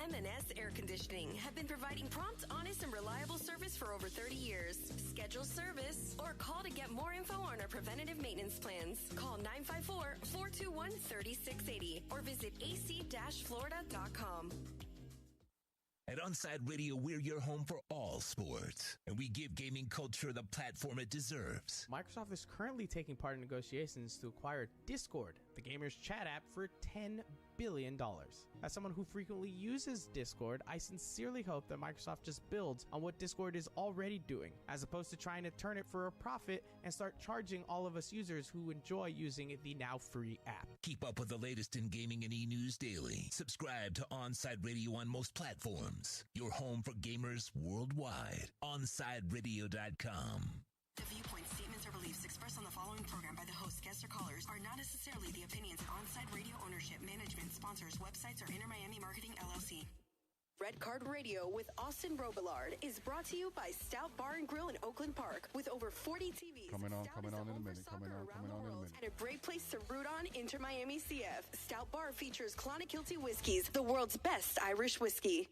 M&S Air Conditioning have been providing prompt, honest, and reliable service for over 30 years. Schedule service or call to get more info on our preventative maintenance plans. Call 954-421-3680 or visit ac-florida.com. At Onside Radio, we're your home for all sports, and we give gaming culture the platform it deserves. Microsoft is currently taking part in negotiations to acquire Discord, the gamers' chat app, for $10 billion. As someone who frequently uses Discord, I sincerely hope that Microsoft just builds on what Discord is already doing, as opposed to trying to turn it for a profit and start charging all of us users who enjoy using the now free app. Keep up with the latest in gaming and e-news daily. Subscribe to Onside Radio on most platforms. Your home for gamers worldwide. OnsideRadio.com. The viewpoints, statements, or beliefs expressed on the following program by the host, guests, or callers are not necessarily the opinions of Onside Radio ownership, management, sponsors, websites, or Inter Miami Marketing, LLC. Red Card Radio with Austin Robillard is brought to you by Stout Bar and Grill in Oakland Park with over 40 TVs. Coming on in a minute. And a great place to root on, Inter Miami CF. Stout Bar features Clonakilty Whiskies, the world's best Irish whiskey.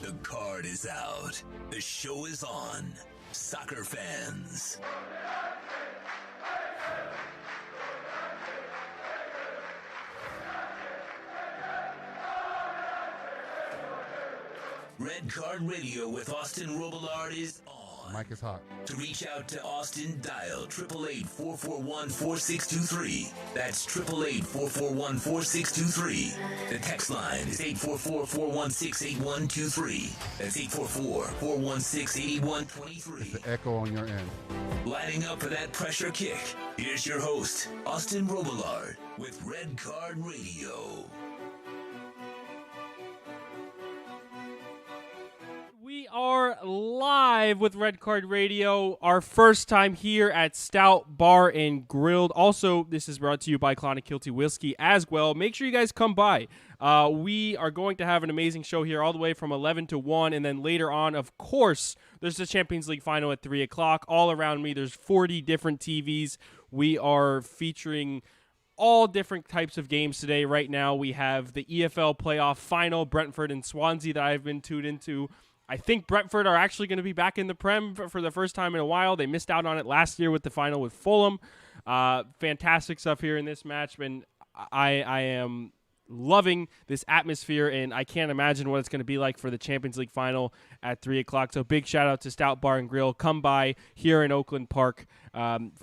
The card is out. The show is on. Soccer fans. Red Card Radio with Austin Robillard is on. Mike is hot. To reach out to Austin, dial 888-441-4623. That's 888-441-4623. The text line is 844-416-8123. That's 844-416-8123. It's the echo on your end. Lining up for that pressure kick. Here's your host, Austin Robillard, with Red Card Radio. We are live with Red Card Radio, our first time here at Stout Bar and Grilled. Also, this is brought to you by Clonakilty Whiskey as well. Make sure you guys come by. We are going to have an amazing show here all the way from 11 to 1, and then later on, of course, there's the Champions League final at 3 o'clock. All around me, there's 40 different TVs. We are featuring all different types of games today. Right now, we have the EFL playoff final, Brentford and Swansea, that I've been tuned into. I think Brentford are actually going to be back in the Prem for the first time in a while. They missed out on it last year with the final with Fulham. Fantastic stuff here in this match, and I am loving this atmosphere, and I can't imagine what it's going to be like for the Champions League final at 3 o'clock. So big shout out to Stout Bar and Grill. Come by here in Oakland Park.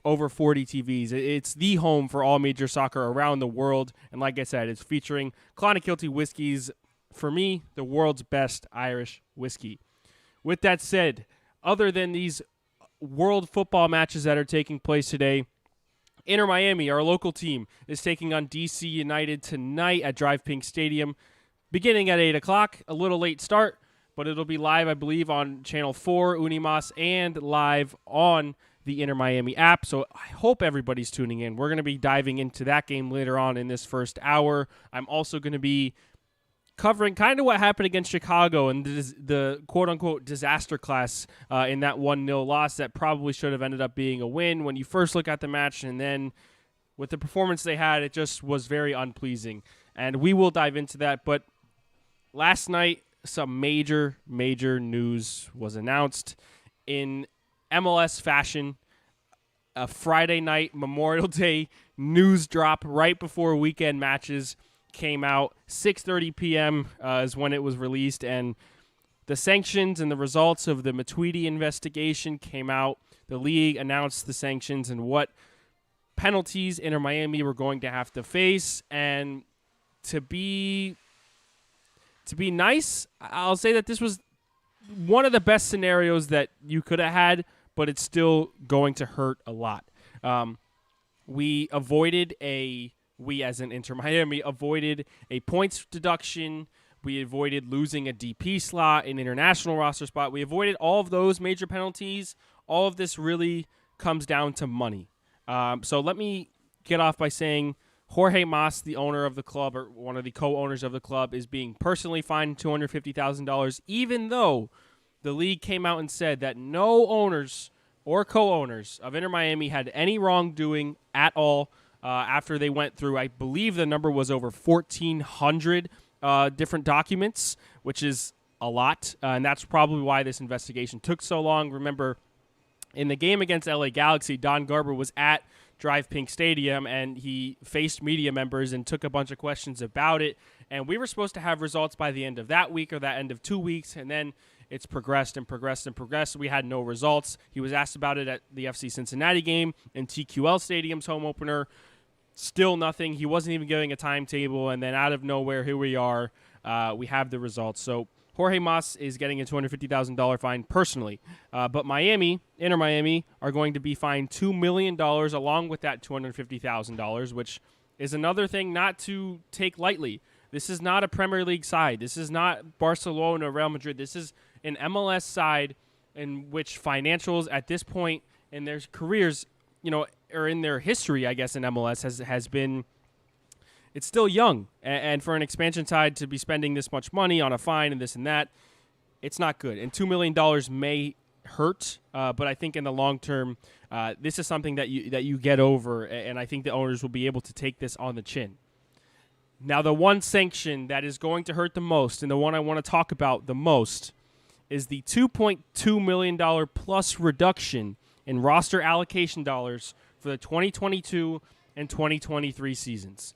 Over 40 TVs. It's the home for all major soccer around the world, and like I said, it's featuring Clonakilty Whiskies. For me, the world's best Irish whiskey. With that said, other than these world football matches that are taking place today, Inter Miami, our local team, is taking on DC United tonight at Drive Pink Stadium, beginning at 8 o'clock. A little late start, but it'll be live, I believe, on Channel 4, Unimas, and live on the Inter Miami app. So I hope everybody's tuning in. We're going to be diving into that game later on in this first hour. I'm also going to be covering kind of what happened against Chicago and the quote-unquote disaster class in that 1-0 loss that probably should have ended up being a win when you first look at the match, and then with the performance they had, it just was very unpleasing. And we will dive into that, but last night, some major news was announced in MLS fashion. A Friday night Memorial Day news drop right before weekend matches came out. 6:30 p.m. Is when it was released, and the sanctions and the results of the Matuidi investigation came out. The league announced the sanctions and what penalties Inter Miami were going to have to face. And to be nice, I'll say that this was one of the best scenarios that you could have had, but it's still going to hurt a lot. We as in Inter Miami avoided a points deduction. We avoided losing a DP slot, an international roster spot. We avoided all of those major penalties. All of this really comes down to money. So let me get off by saying Jorge Mas, the owner of the club, or one of the co-owners of the club, is being personally fined $250,000, even though the league came out and said that no owners or co-owners of Inter Miami had any wrongdoing at all. After they went through, I believe the number was over 1,400 different documents, which is a lot, and that's probably why this investigation took so long. Remember, in the game against LA Galaxy, Don Garber was at Drive Pink Stadium, and he faced media members and took a bunch of questions about it, and we were supposed to have results by the end of that week or that end of 2 weeks, and then it's progressed and progressed and progressed. We had no results. He was asked about it at the FC Cincinnati game and TQL Stadium's home opener. Still nothing. He wasn't even giving a timetable, and then out of nowhere, here we are. We have the results. So Jorge Mas is getting a $250,000 fine personally. But Inter Miami, are going to be fined $2 million along with that $250,000, which is another thing not to take lightly. This is not a Premier League side. This is not Barcelona, Real Madrid. This is an MLS side in which financials at this point in their careers, or in their history, I guess, in MLS has been, it's still young. And for an expansion side to be spending this much money on a fine and this and that, it's not good. And $2 million may hurt, but I think in the long term, this is something that you get over, and I think the owners will be able to take this on the chin. Now, the one sanction that is going to hurt the most, and the one I want to talk about the most, is the $2.2 million plus reduction in roster allocation dollars for the 2022 and 2023 seasons.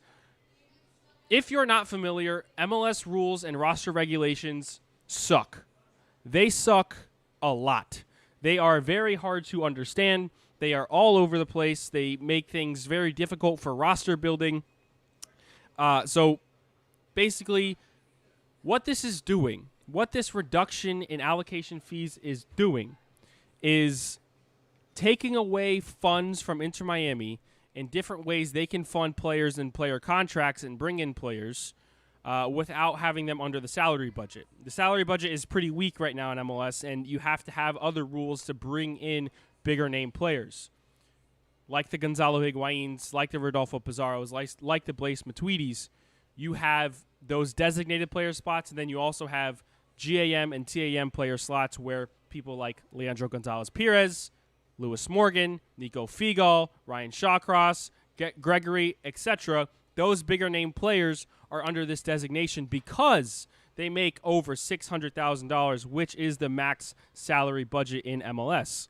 If you're not familiar, MLS rules and roster regulations suck. They suck a lot. They are very hard to understand. They are all over the place. They make things very difficult for roster building. So basically, what this is doing, what this reduction in allocation fees is doing, is taking away funds from Inter Miami in different ways they can fund players and player contracts and bring in players without having them under the salary budget. The salary budget is pretty weak right now in MLS, and you have to have other rules to bring in bigger name players, like the Gonzalo Higuains, like the Rodolfo Pizarros, like the Blaise Matuidis. You have those designated player spots, and then you also have GAM and TAM player slots where people like Leandro Gonzalez-Perez, Lewis Morgan, Nico Figal, Ryan Shawcross, Gregory, etc., those bigger name players are under this designation because they make over $600,000, which is the max salary budget in MLS.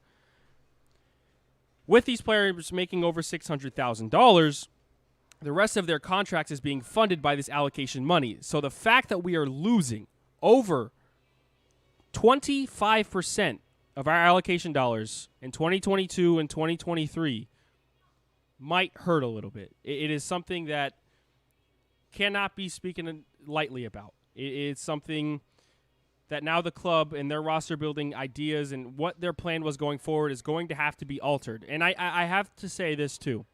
With these players making over $600,000, the rest of their contracts is being funded by this allocation money. So the fact that we are losing over 25% of our allocation dollars in 2022 and 2023 might hurt a little bit. It is something that cannot be spoken lightly about. It's something that now the club and their roster building ideas and what their plan was going forward is going to have to be altered. And I have to say this too.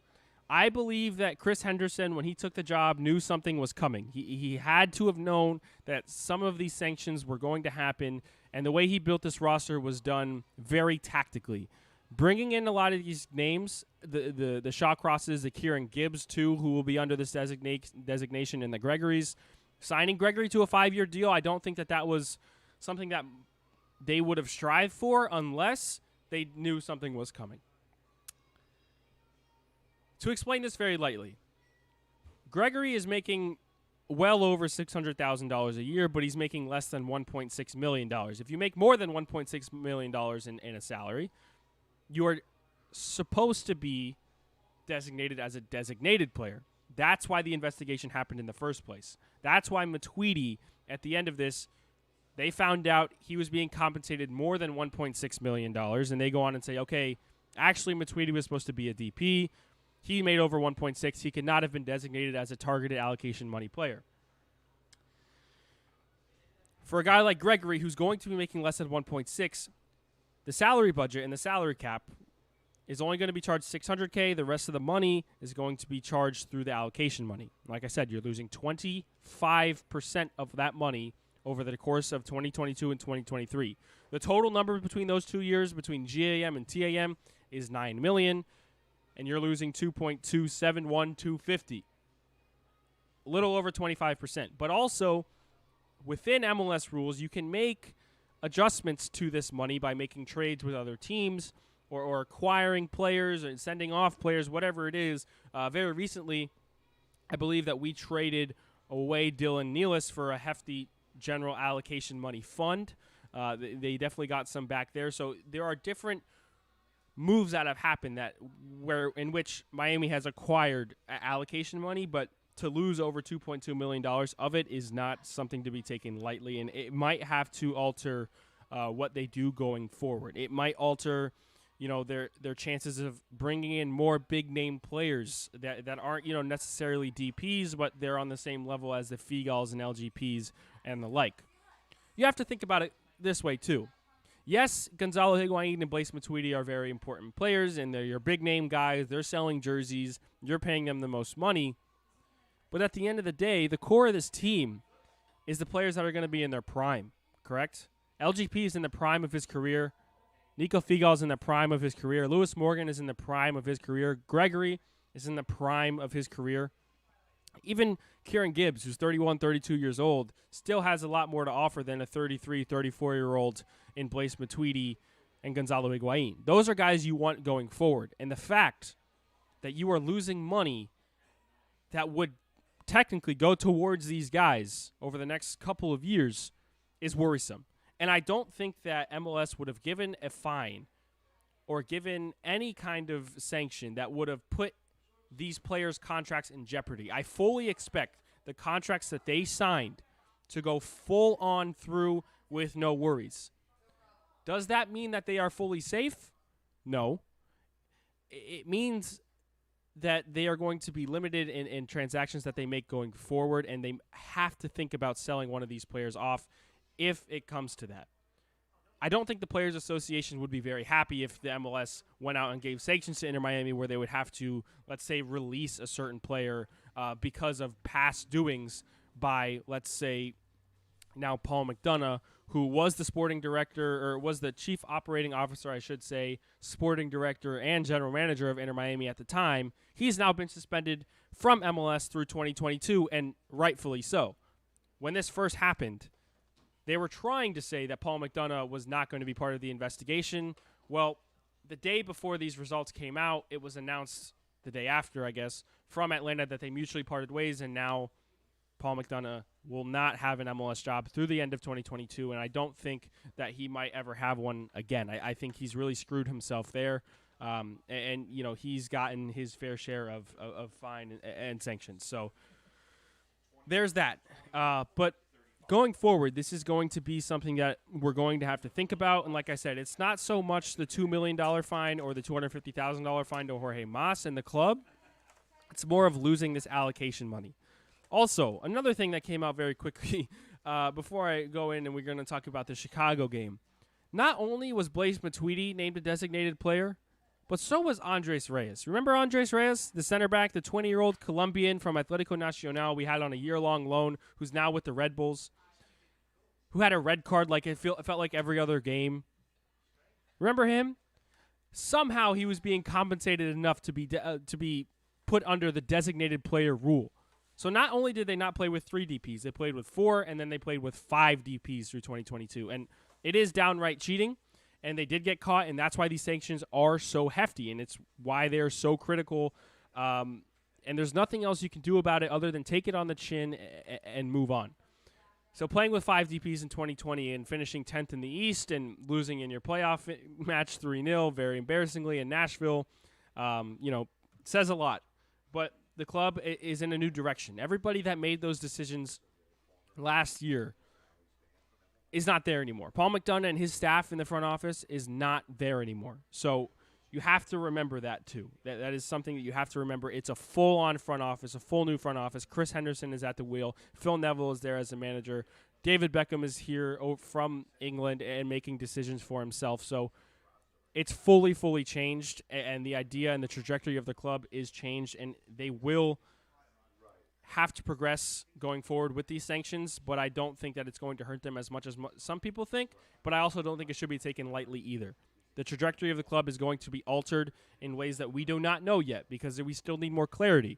I believe that Chris Henderson, when he took the job, knew something was coming. He had to have known that some of these sanctions were going to happen, and the way he built this roster was done very tactically. Bringing in a lot of these names, the Shawcrosses, the Kieran Gibbs too, who will be under this designation, and the Gregorys. Signing Gregory to a 5-year deal, I don't think that was something that they would have strived for unless they knew something was coming. To explain this very lightly, Gregory is making well over $600,000 a year, but he's making less than $1.6 million. If you make more than $1.6 million in a salary, you are supposed to be designated as a designated player. That's why the investigation happened in the first place. That's why Matuidi, at the end of this, they found out he was being compensated more than $1.6 million, and they go on and say, okay, actually Matuidi was supposed to be a DP. He made over 1.6. He could not have been designated as a targeted allocation money player. For a guy like Gregory, who's going to be making less than 1.6, the salary budget and the salary cap is only going to be charged $600K. The rest of the money is going to be charged through the allocation money. Like I said, you're losing 25% of that money over the course of 2022 and 2023. The total number between those 2 years, between GAM and TAM, is $9 million. And you're losing $2.271250, a little over 25%. But also, within MLS rules, you can make adjustments to this money by making trades with other teams or acquiring players or sending off players, whatever it is. Very recently, I believe that we traded away Dylan Nealis for a hefty general allocation money fund. They definitely got some back there. So there are different moves that have happened in which Miami has acquired allocation money, but to lose over $2.2 million of it is not something to be taken lightly, and it might have to alter what they do going forward. It might alter, their chances of bringing in more big-name players that aren't, necessarily DPs, but they're on the same level as the Figals and LGPs and the like. You have to think about it this way, too. Yes, Gonzalo Higuain and Blaise Matuidi are very important players, and they're your big-name guys. They're selling jerseys. You're paying them the most money. But at the end of the day, the core of this team is the players that are going to be in their prime, correct? LGP is in the prime of his career. Nico Figal is in the prime of his career. Lewis Morgan is in the prime of his career. Gregory is in the prime of his career. Even Kieran Gibbs, who's 31, 32 years old, still has a lot more to offer than a 33, 34-year-old in Blaise Matuidi and Gonzalo Higuain. Those are guys you want going forward. And the fact that you are losing money that would technically go towards these guys over the next couple of years is worrisome. And I don't think that MLS would have given a fine or given any kind of sanction that would have put these players' contracts in jeopardy. I fully expect the contracts that they signed to go full on through with no worries. Does that mean that they are fully safe? No. It means that they are going to be limited in transactions that they make going forward, and they have to think about selling one of these players off if it comes to that. I don't think the Players Association would be very happy if the MLS went out and gave sanctions to Inter Miami where they would have to, let's say, release a certain player because of past doings by, let's say, now Paul Mcdonough, who was the sporting director, or was the chief operating officer, I should say, sporting director and general manager of Inter Miami at the time. He's now been suspended from MLS through 2022, and rightfully so. When this first happened, they were trying to say that Paul Mcdonough was not going to be part of the investigation. Well, the day before these results came out, it was announced the day after, I guess, from Atlanta that they mutually parted ways, and now Paul Mcdonough will not have an MLS job through the end of 2022, and I don't think that he might ever have one again. I think he's really screwed himself there, and he's gotten his fair share of fine and sanctions. So there's that. But going forward, this is going to be something that we're going to have to think about, and like I said, it's not so much the $2 million fine or the $250,000 fine to Jorge Mas and the club. It's more of losing this allocation money. Also, another thing that came out very quickly before I go in and we're going to talk about the Chicago game. Not only was Blaise Matuidi named a designated player, but so was Andres Reyes. Remember Andres Reyes, the center back, the 20-year-old Colombian from Atlético Nacional we had on a year-long loan, who's now with the Red Bulls, who had a red card like it felt like every other game. Remember him? Somehow he was being compensated enough to be put under the designated player rule. So not only did they not play with 3 DPs, they played with 4, and then they played with 5 DPs through 2022. And it is downright cheating, and they did get caught, and that's why these sanctions are so hefty, and it's why they're so critical. And there's nothing else you can do about it other than take it on the chin and move on. So playing with 5 DPs in 2020 and finishing 10th in the East and losing in your playoff match 3-0, very embarrassingly in Nashville, says a lot. But the club is in a new direction. Everybody that made those decisions last year is not there anymore. Paul Mcdonough and his staff in the front office is not there anymore. So you have to remember that too. That is something that you have to remember. It's a full-on front office, a full new front office. Chris Henderson is at the wheel. Phil Neville is there as a manager. David Beckham is here from England and making decisions for himself. So it's fully changed, and the idea and the trajectory of the club is changed, and they will have to progress going forward with these sanctions, but I don't think that it's going to hurt them as much as some people think, but I also don't think it should be taken lightly either. The trajectory of the club is going to be altered in ways that we do not know yet because we still need more clarity.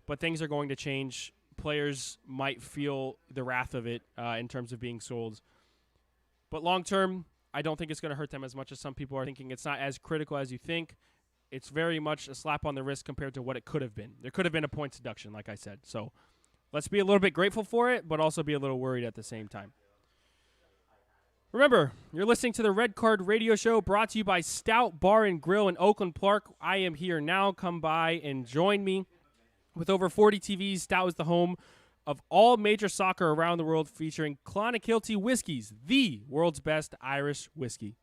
But things are going to change. Players might feel the wrath of it in terms of being sold. But long term, I don't think it's going to hurt them as much as some people are thinking. It's not as critical as you think. It's very much a slap on the wrist compared to what it could have been. There could have been a points deduction, like I said. So let's be a little bit grateful for it, but also be a little worried at the same time. Remember, you're listening to the Red Card Radio Show brought to you by Stout Bar and Grill in Oakland Park. I am here now. Come by and join me. With over 40 TVs, Stout is the home of all major soccer around the world, featuring Clonakilty Whiskies, the world's best Irish whiskey.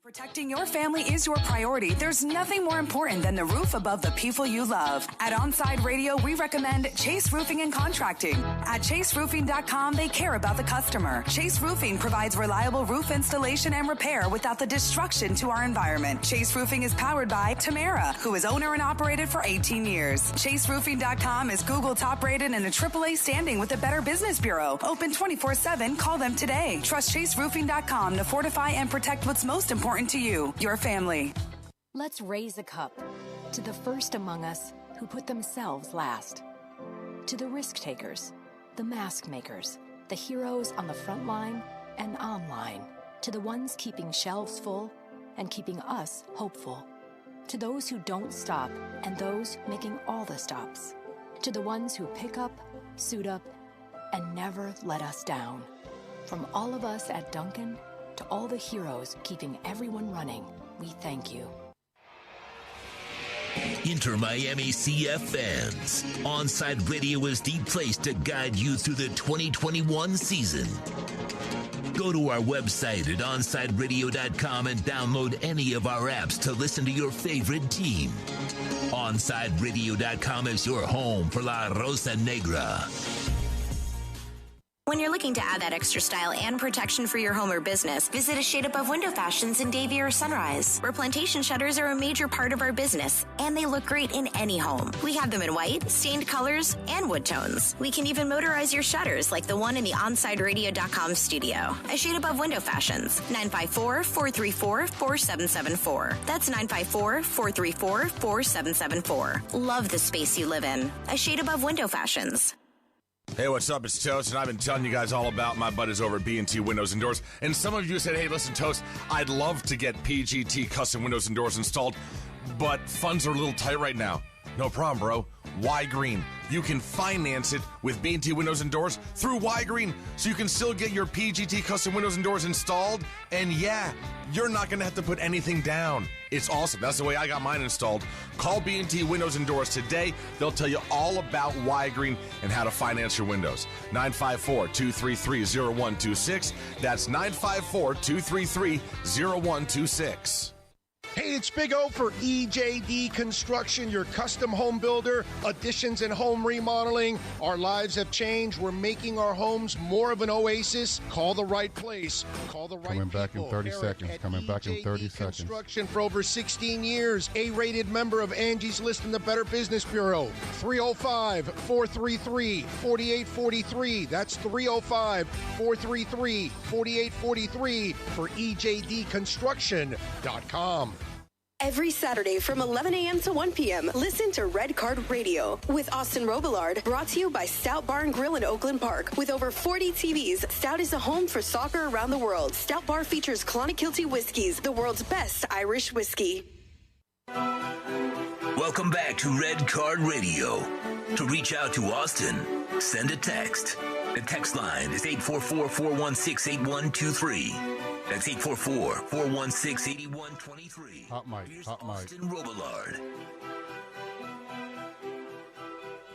Protecting your family is your priority. There's nothing more important than the roof above the people you love. At Onside Radio, we recommend Chase Roofing and Contracting. At chaseroofing.com, they care about the customer. Chase Roofing provides reliable roof installation and repair without the destruction to our environment. Chase Roofing is powered by Tamara, who is owner and operated for 18 years. Chaseroofing.com is Google top rated and a AAA standing with the Better Business Bureau. Open 24/7. Call them today. Trust chaseroofing.com to fortify and protect what's most important to you, your family. Let's raise a cup to the first among us who put themselves last. To the risk takers, the mask makers, the heroes on the front line and online. To the ones keeping shelves full and keeping us hopeful. To those who don't stop and those making all the stops. To the ones who pick up, suit up, and never let us down. From all of us at Duncan, to all the heroes keeping everyone running, we thank you. Inter Miami CF fans, Onside Radio is the place to guide you through the 2021 season. Go to our website at onsideradio.com and download any of our apps to listen to your favorite team. Onsideradio.com is your home for La Rosa Negra. When you're looking to add that extra style and protection for your home or business, visit A Shade Above Window Fashions in Davie or Sunrise, where plantation shutters are a major part of our business, and they look great in any home. We have them in white, stained colors, and wood tones. We can even motorize your shutters like the one in the OnSideRadio.com studio. A Shade Above Window Fashions, 954-434-4774. That's 954-434-4774. Love the space you live in. A Shade Above Window Fashions. Hey, what's up? It's Toast, and I've been telling you guys all about my buddies over at B&T Windows and Doors. And some of you said, hey, listen, Toast, I'd love to get PGT custom windows and doors installed, but funds are a little tight right now. No problem, bro. Y Green. You can finance it with B&T Windows and Doors through Y Green, so you can still get your PGT custom windows and doors installed. And yeah, you're not going to have to put anything down. It's awesome. That's the way I got mine installed. Call B&T Windows and Doors today. They'll tell you all about Y Green and how to finance your windows. 954-233-0126. That's 954-233-0126. Hey, it's Big O for EJD Construction, your custom home builder, additions and home remodeling. Our lives have changed. We're making our homes more of an oasis. Call the right place. Call the right Coming people. back in 30 Eric seconds. at Coming back in 30 EJD seconds. Construction for over 16 years. A-rated member of Angie's List and the Better Business Bureau. 305-433-4843. That's 305-433-4843 for EJDconstruction.com. Every Saturday from 11 a.m. to 1 p.m., listen to Red Card Radio with Austin Robillard, brought to you by Stout Bar and Grill in Oakland Park. With over 40 TVs, Stout is a home for soccer around the world. Stout Bar features Clonakilty Whiskies, the world's best Irish whiskey. Welcome back to Red Card Radio. To reach out to Austin, send a text. The text line is 844-416-8123. That's 844-416-8123. Hot mic, Here's hot mic. Austin Robillard.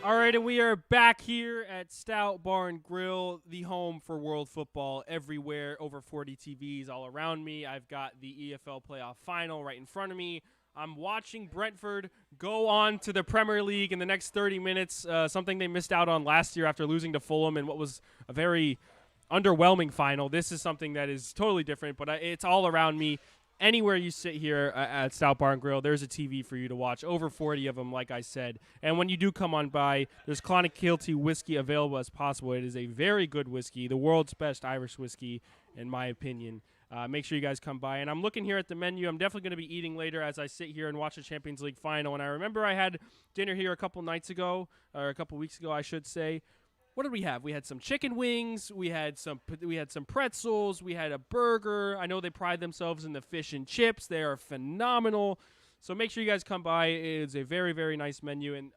All right, and we are back here at Stout Bar and Grill, the home for world football everywhere. Over 40 TVs all around me. I've got the EFL playoff final right in front of me. I'm watching Brentford go on to the Premier League in the next 30 minutes, something they missed out on last year after losing to Fulham in what was a very underwhelming final. This is something that is totally different, but it's all around me. Anywhere you sit here at Stout Bar and Grill, there's a TV for you to watch. Over 40 of them, like I said. And when you do come on by, there's Clonakilty whiskey available as possible. It is a very good whiskey, the world's best Irish whiskey, in my opinion. Make sure you guys come by. And I'm looking here at the menu. I'm definitely going to be eating later as I sit here and watch the Champions League final. And I remember I had dinner here a couple weeks ago, I should say. what did we have? We had some chicken wings. We had some pretzels. We had a burger. I know they pride themselves in the fish and chips. They are phenomenal. So make sure you guys come by. It's a very, very nice menu, and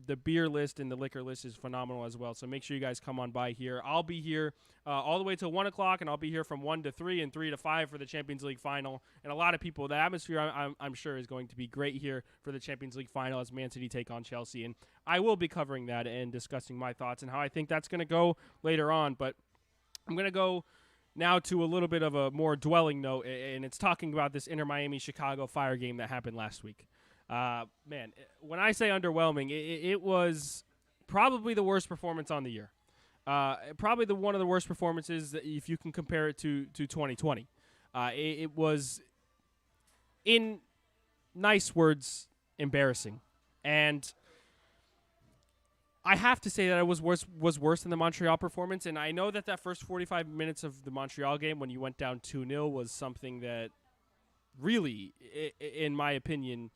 the beer list and the liquor list is phenomenal as well. So make sure you guys come on by here. I'll be here all the way till 1 o'clock, and I'll be here from 1 to 3 and 3 to 5 for the Champions League final. And a lot of people, the atmosphere I'm sure is going to be great here for the Champions League final as Man City take on Chelsea. And I will be covering that and discussing my thoughts and how I think that's going to go later on. But I'm going to go now to a little bit of a more dwelling note, and it's talking about this Inter Miami-Chicago Fire game that happened last week. Man, when I say underwhelming, it was probably the worst performance on the year. Probably one of the worst performances if you can compare it to 2020. It was, in nice words, embarrassing. And I have to say that it was worse than the Montreal performance, and I know that first 45 minutes of the Montreal game when you went down 2-0 was something that really, in my opinion,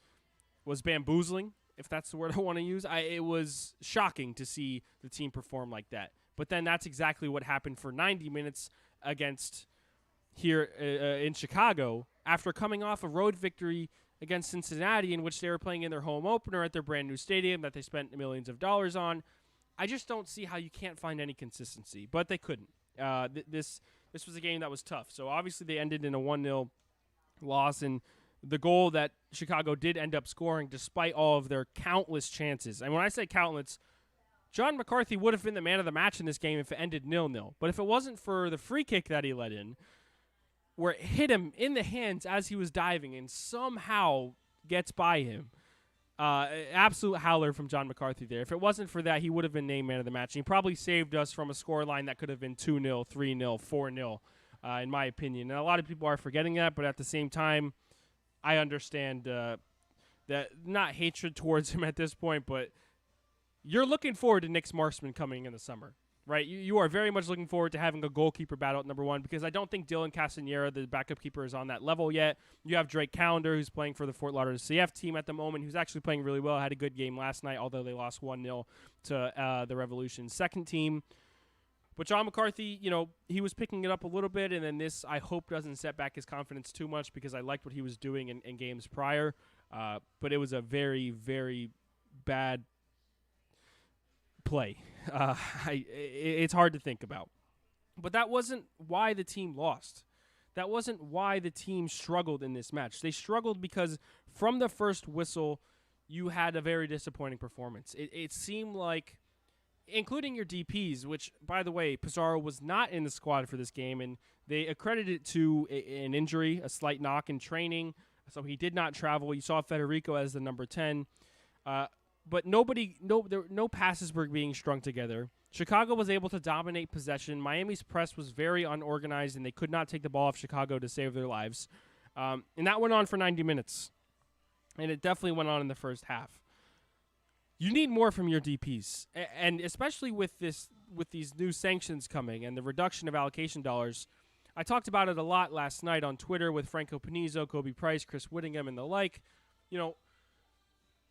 was bamboozling, if that's the word I want to use. It was shocking to see the team perform like that. But then that's exactly what happened for 90 minutes against here in Chicago after coming off a road victory against Cincinnati, in which they were playing in their home opener at their brand new stadium that they spent millions of dollars on. I just don't see how you can't find any consistency, but they couldn't. This was a game that was tough. So obviously they ended in a 1-0 loss, and the goal that Chicago did end up scoring despite all of their countless chances. And when I say countless, John McCarthy would have been the man of the match in this game if it ended 0-0. But if it wasn't for the free kick that he let in, where it hit him in the hands as he was diving and somehow gets by him. Absolute howler from John McCarthy there. If it wasn't for that, he would have been named man of the match. And he probably saved us from a scoreline that could have been 2-0, 3-0, 4-0, in my opinion. And a lot of people are forgetting that, but at the same time, I understand that not hatred towards him at this point, but you're looking forward to Nick Marksman coming in the summer. Right, you are very much looking forward to having a goalkeeper battle at number one, because I don't think Dylan Castanera, the backup keeper, is on that level yet. You have Drake Callender, who's playing for the Fort Lauderdale CF team at the moment, who's actually playing really well. Had a good game last night, although they lost 1-0 to the Revolution's second team. But John McCarthy, he was picking it up a little bit, and then this, I hope, doesn't set back his confidence too much, because I liked what he was doing in games prior. But it was a very, very bad play. It's hard to think about. But that wasn't why the team lost. That wasn't why the team struggled in this match. They struggled because from the first whistle, you had a very disappointing performance. It seemed like, including your DPs, which, by the way, Pizarro was not in the squad for this game, and they accredited it to an injury, a slight knock in training, so he did not travel. You saw Federico as the number 10. But no passes were being strung together. Chicago was able to dominate possession. Miami's press was very unorganized, and they could not take the ball off Chicago to save their lives. And that went on for 90 minutes. And it definitely went on in the first half. You need more from your DPs. And especially with these new sanctions coming and the reduction of allocation dollars. I talked about it a lot last night on Twitter with Franco Panizo, Kobe Price, Chris Whittingham, and the like.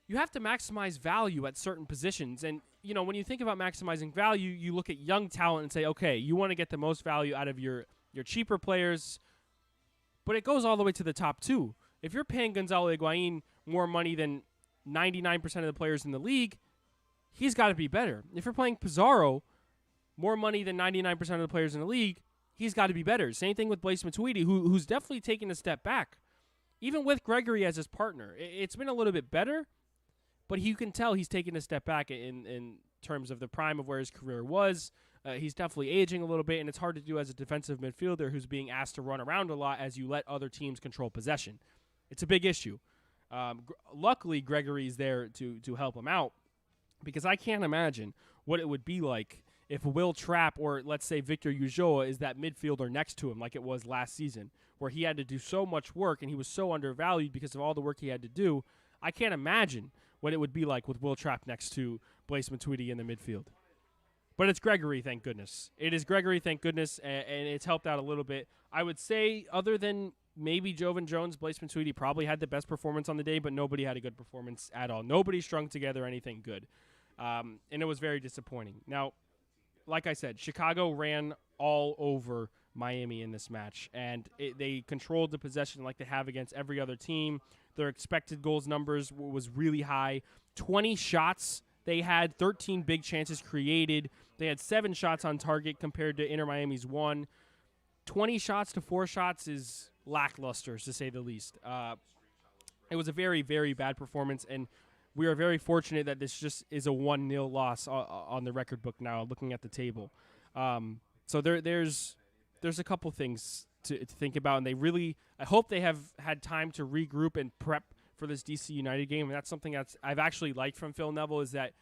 You have to maximize value at certain positions. And, when you think about maximizing value, you look at young talent and say, okay, you want to get the most value out of your cheaper players. But it goes all the way to the top two. If you're paying Gonzalo Higuain more money than 99% of the players in the league, he's got to be better. If you're playing Pizarro more money than 99% of the players in the league, he's got to be better. Same thing with Blaise Matuidi, who's definitely taken a step back. Even with Gregory as his partner, it's been a little bit better. But you can tell he's taking a step back in terms of the prime of where his career was. He's definitely aging a little bit, and it's hard to do as a defensive midfielder who's being asked to run around a lot as you let other teams control possession. It's a big issue. Luckily, Gregory's there to help him out, because I can't imagine what it would be like if Will Trapp or, let's say, Victor Ulloa is that midfielder next to him like it was last season, where he had to do so much work and he was so undervalued because of all the work he had to do. I can't imagine what it would be like with Will Trapp next to Blaise Matuidi in the midfield. But it's Gregory, thank goodness. It is Gregory, thank goodness, and it's helped out a little bit. I would say, other than maybe Jovan Jones, Blaise Matuidi probably had the best performance on the day, but nobody had a good performance at all. Nobody strung together anything good. And it was very disappointing. Now, like I said, Chicago ran all over Miami in this match, and they controlled the possession like they have against every other team. Their expected goals numbers was really high. 20 shots they had, 13 big chances created. They had 7 shots on target compared to Inter Miami's 1. 20 shots to 4 shots is lackluster, to say the least. It was a very, very bad performance, and we are very fortunate that this just is a 1-0 loss on the record book now, looking at the table. So there's a couple things to think about, and I hope they have had time to regroup and prep for this DC United game. And that's something I've actually liked from Phil Neville, is that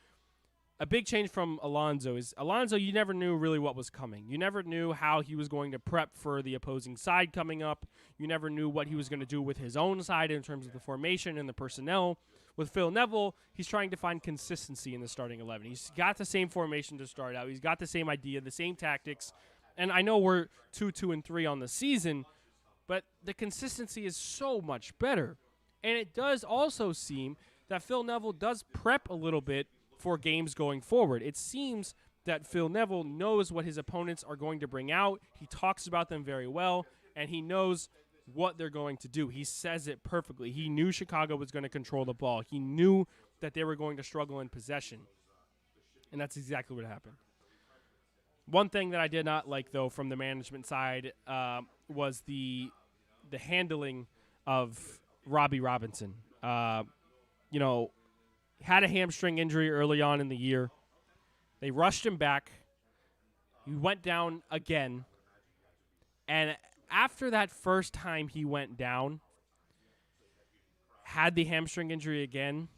a big change from Alonso is you never knew really what was coming. You never knew how he was going to prep for the opposing side coming up. You never knew what he was going to do with his own side in terms of the formation and the personnel. With Phil Neville, he's trying to find consistency in the starting 11. He's got the same formation to start out. He's got the same idea, the same tactics. And I know we're 2-2-3 on the season, but the consistency is so much better. And it does also seem that Phil Neville does prep a little bit for games going forward. It seems that Phil Neville knows what his opponents are going to bring out. He talks about them very well, and he knows what they're going to do. He says it perfectly. He knew Chicago was going to control the ball. He knew that they were going to struggle in possession. And that's exactly what happened. One thing that I did not like, though, from the management side was the handling of Robbie Robinson. Had a hamstring injury early on in the year. They rushed him back. He went down again. And after that first time he went down, had the hamstring injury again,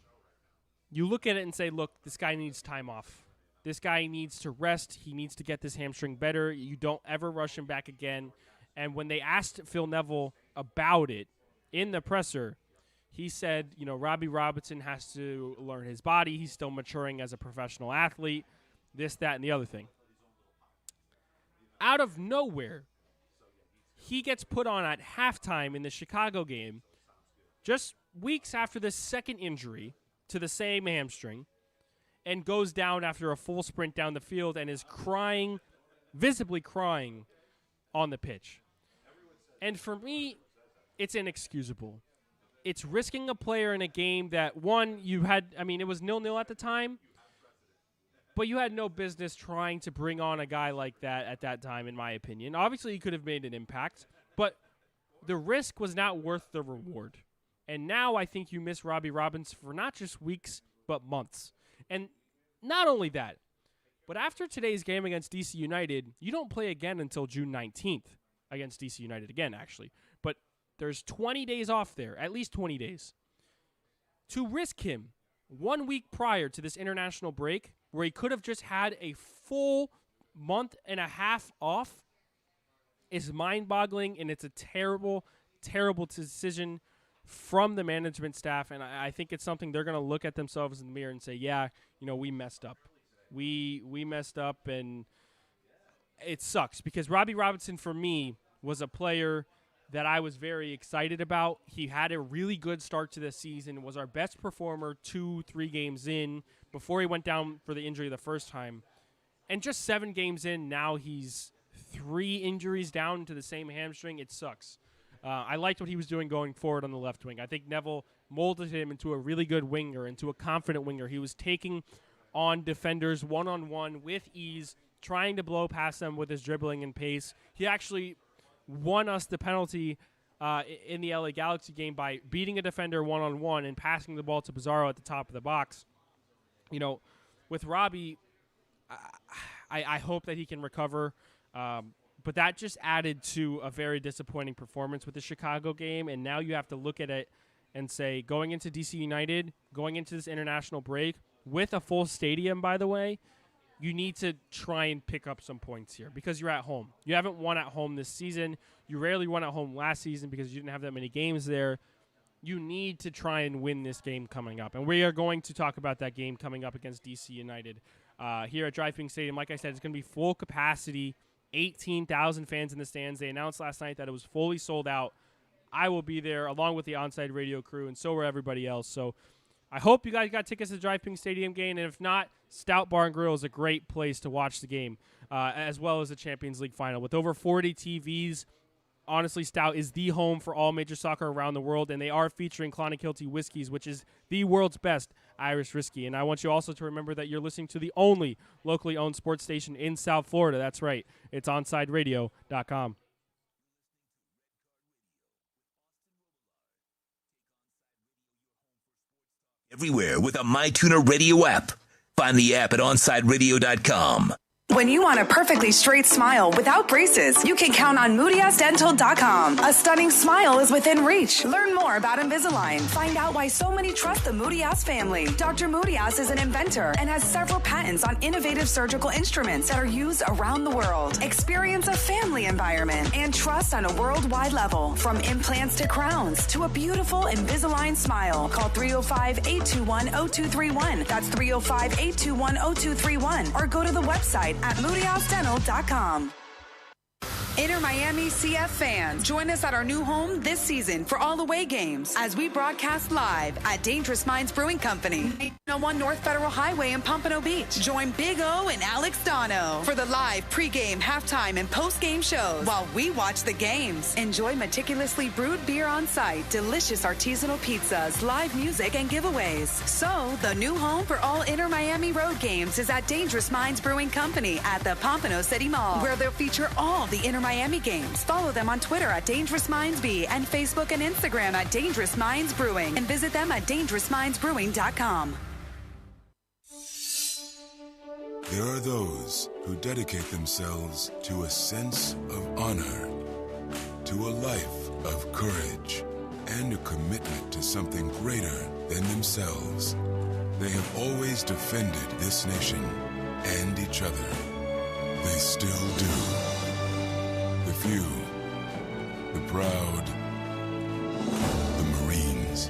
you look at it and say, look, this guy needs time off. This guy needs to rest. He needs to get this hamstring better. You don't ever rush him back again. And when they asked Phil Neville about it in the presser, he said, Robbie Robinson has to learn his body. He's still maturing as a professional athlete, this, that, and the other thing. Out of nowhere, he gets put on at halftime in the Chicago game, just weeks after the second injury to the same hamstring, and goes down after a full sprint down the field and is crying, visibly crying, on the pitch. And for me, it's inexcusable. It's risking a player in a game that, it was 0-0 at the time, but you had no business trying to bring on a guy like that at that time, in my opinion. Obviously, he could have made an impact, but the risk was not worth the reward. And now I think you miss Robbie Robinson for not just weeks, but months. And not only that, but after today's game against DC United, you don't play again until June 19th against DC United again, actually. But there's 20 days off there, at least 20 days. To risk him 1 week prior to this international break, where he could have just had a full month and a half off, is mind-boggling, and it's a terrible, terrible decision from the management staff. And I think it's something they're going to look at themselves in the mirror and say, yeah, we messed up. We messed up, and it sucks because Robbie Robinson, for me, was a player that I was very excited about. He had a really good start to the season, was our best performer 2-3 games in before he went down for the injury the first time. And just 7 games in, now he's 3 injuries down to the same hamstring. It sucks. I liked what he was doing going forward on the left wing. I think Neville molded him into a really good winger, into a confident winger. He was taking on defenders one-on-one with ease, trying to blow past them with his dribbling and pace. He actually won us the penalty in the LA Galaxy game by beating a defender one-on-one and passing the ball to Pizarro at the top of the box. With Robbie, I hope that he can recover. But that just added to a very disappointing performance with the Chicago game. And now you have to look at it and say, going into DC United, going into this international break, with a full stadium, by the way, you need to try and pick up some points here because you're at home. You haven't won at home this season. You rarely won at home last season because you didn't have that many games there. You need to try and win this game coming up. And we are going to talk about that game coming up against DC United here at Drive-Thru Stadium. Like I said, it's going to be full capacity, 18,000 fans in the stands. They announced last night that it was fully sold out. I will be there along with the Onside Radio crew, and so will everybody else. So I hope you guys got tickets to the Drive Pink Stadium game, and if not, Stout Bar and Grill is a great place to watch the game, as well as the Champions League final. With over 40 TVs, honestly, Stout is the home for all major soccer around the world, and they are featuring Clonakilty Whiskies, which is the world's best Irish whiskey. And I want you also to remember that you're listening to the only locally owned sports station in South Florida. That's right. It's OnsideRadio.com. Everywhere with a MyTuner Radio app. Find the app at OnsideRadio.com. When you want a perfectly straight smile without braces, you can count on MoodyAsDental.com. A stunning smile is within reach. Learn more about Invisalign. Find out why so many trust the Moody Ass family. Dr. Moody Ass is an inventor and has several patents on innovative surgical instruments that are used around the world. Experience a family environment and trust on a worldwide level. From implants to crowns to a beautiful Invisalign smile. Call 305-821-0231. That's 305-821-0231. Or go to the website at MoodyAsDental.com. Inter Miami CF fans, join us at our new home this season for all away games as we broadcast live at Dangerous Minds Brewing Company, 101 North Federal Highway in Pompano Beach. Join Big O and Alex Dono for the live pregame, halftime, and postgame shows while we watch the games. Enjoy meticulously brewed beer on site, delicious artisanal pizzas, live music, and giveaways. So, the new home for all Inter Miami road games is at Dangerous Minds Brewing Company at the Pompano City Mall, where they'll feature all the Inter Miami games. Follow them on Twitter at Dangerous Minds B and Facebook and Instagram at Dangerous Minds Brewing, and visit them at DangerousMindsBrewing.com. There are those who dedicate themselves to a sense of honor, to a life of courage, and a commitment to something greater than themselves. They have always defended this nation and each other. They still do. The few, the proud, the Marines.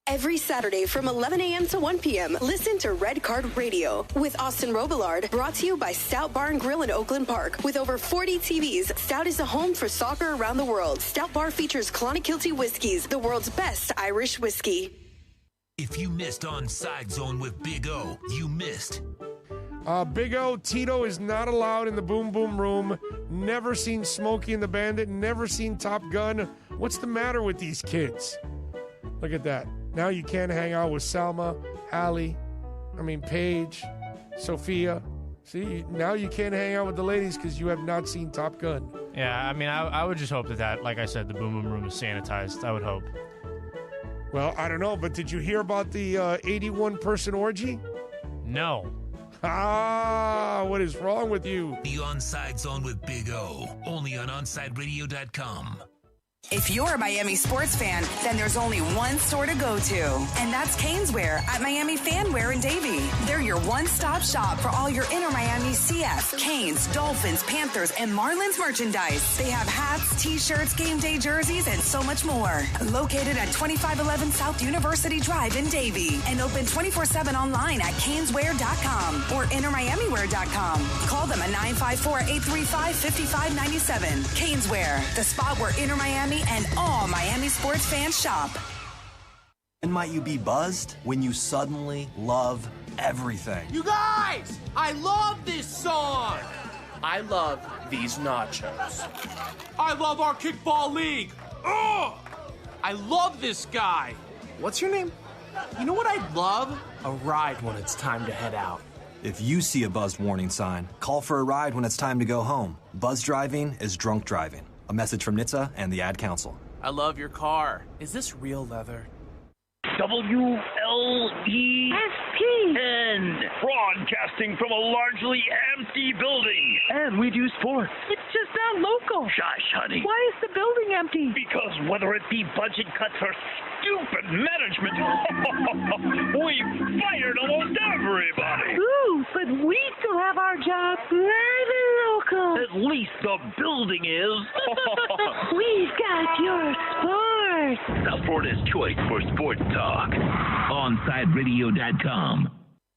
Every Saturday from 11 a.m. to 1 p.m., listen to Red Card Radio with Austin Robillard, brought to you by Stout Bar and Grill in Oakland Park. With over 40 TVs, Stout is the home for soccer around the world. Stout Bar features Clonakilty Whiskies, the world's best Irish whiskey. If you missed Onside Zone with Big O, you missed. Big O, Tito is not allowed in the Boom Boom Room. Never seen Smokey and the Bandit. Never seen Top Gun. What's the matter with these kids? Look at that. Now you can't hang out with Salma, Paige, Sophia. See, now you can't hang out with the ladies because you have not seen Top Gun. Yeah, I would just hope that, like I said, the Boom Boom Room is sanitized. I would hope. Well, I don't know, but did you hear about the 81-person orgy? No. What is wrong with you? The Onside Zone with Big O, only on OnsideRadio.com. If you're a Miami sports fan, then there's only one store to go to, and that's Caneswear at Miami Fanwear in Davie. They're your one-stop shop for all your Inter Miami CF, Canes, Dolphins, Panthers, and Marlins merchandise. They have hats, t-shirts, game day jerseys, and so much more. Located at 2511 South University Drive in Davie, and open 24/7 online at Caneswear.com or InterMiamiWear.com. Call them at 954-835-5597. Caneswear, the spot where Inter Miami and all Miami sports fans shop. And might you be buzzed when you suddenly love everything? You guys, I love this song. I love these nachos. I love our kickball league. Ugh! I love this guy. What's your name? You know what I'd love? A ride when it's time to head out. If you see a buzzed warning sign, call for a ride when it's time to go home. Buzz driving is drunk driving. A message from NHTSA and the Ad Council. I love your car. Is this real leather? WLESPN, broadcasting from a largely empty building. And we do sports. It's just not local. Shush, honey. Why is the building empty? Because whether it be budget cuts or stupid management, we've fired almost everybody. Ooh, but we still have our job live and local. At least the building is. We've got your sports. South Florida's choice for sports talk. OnsideRadio.com.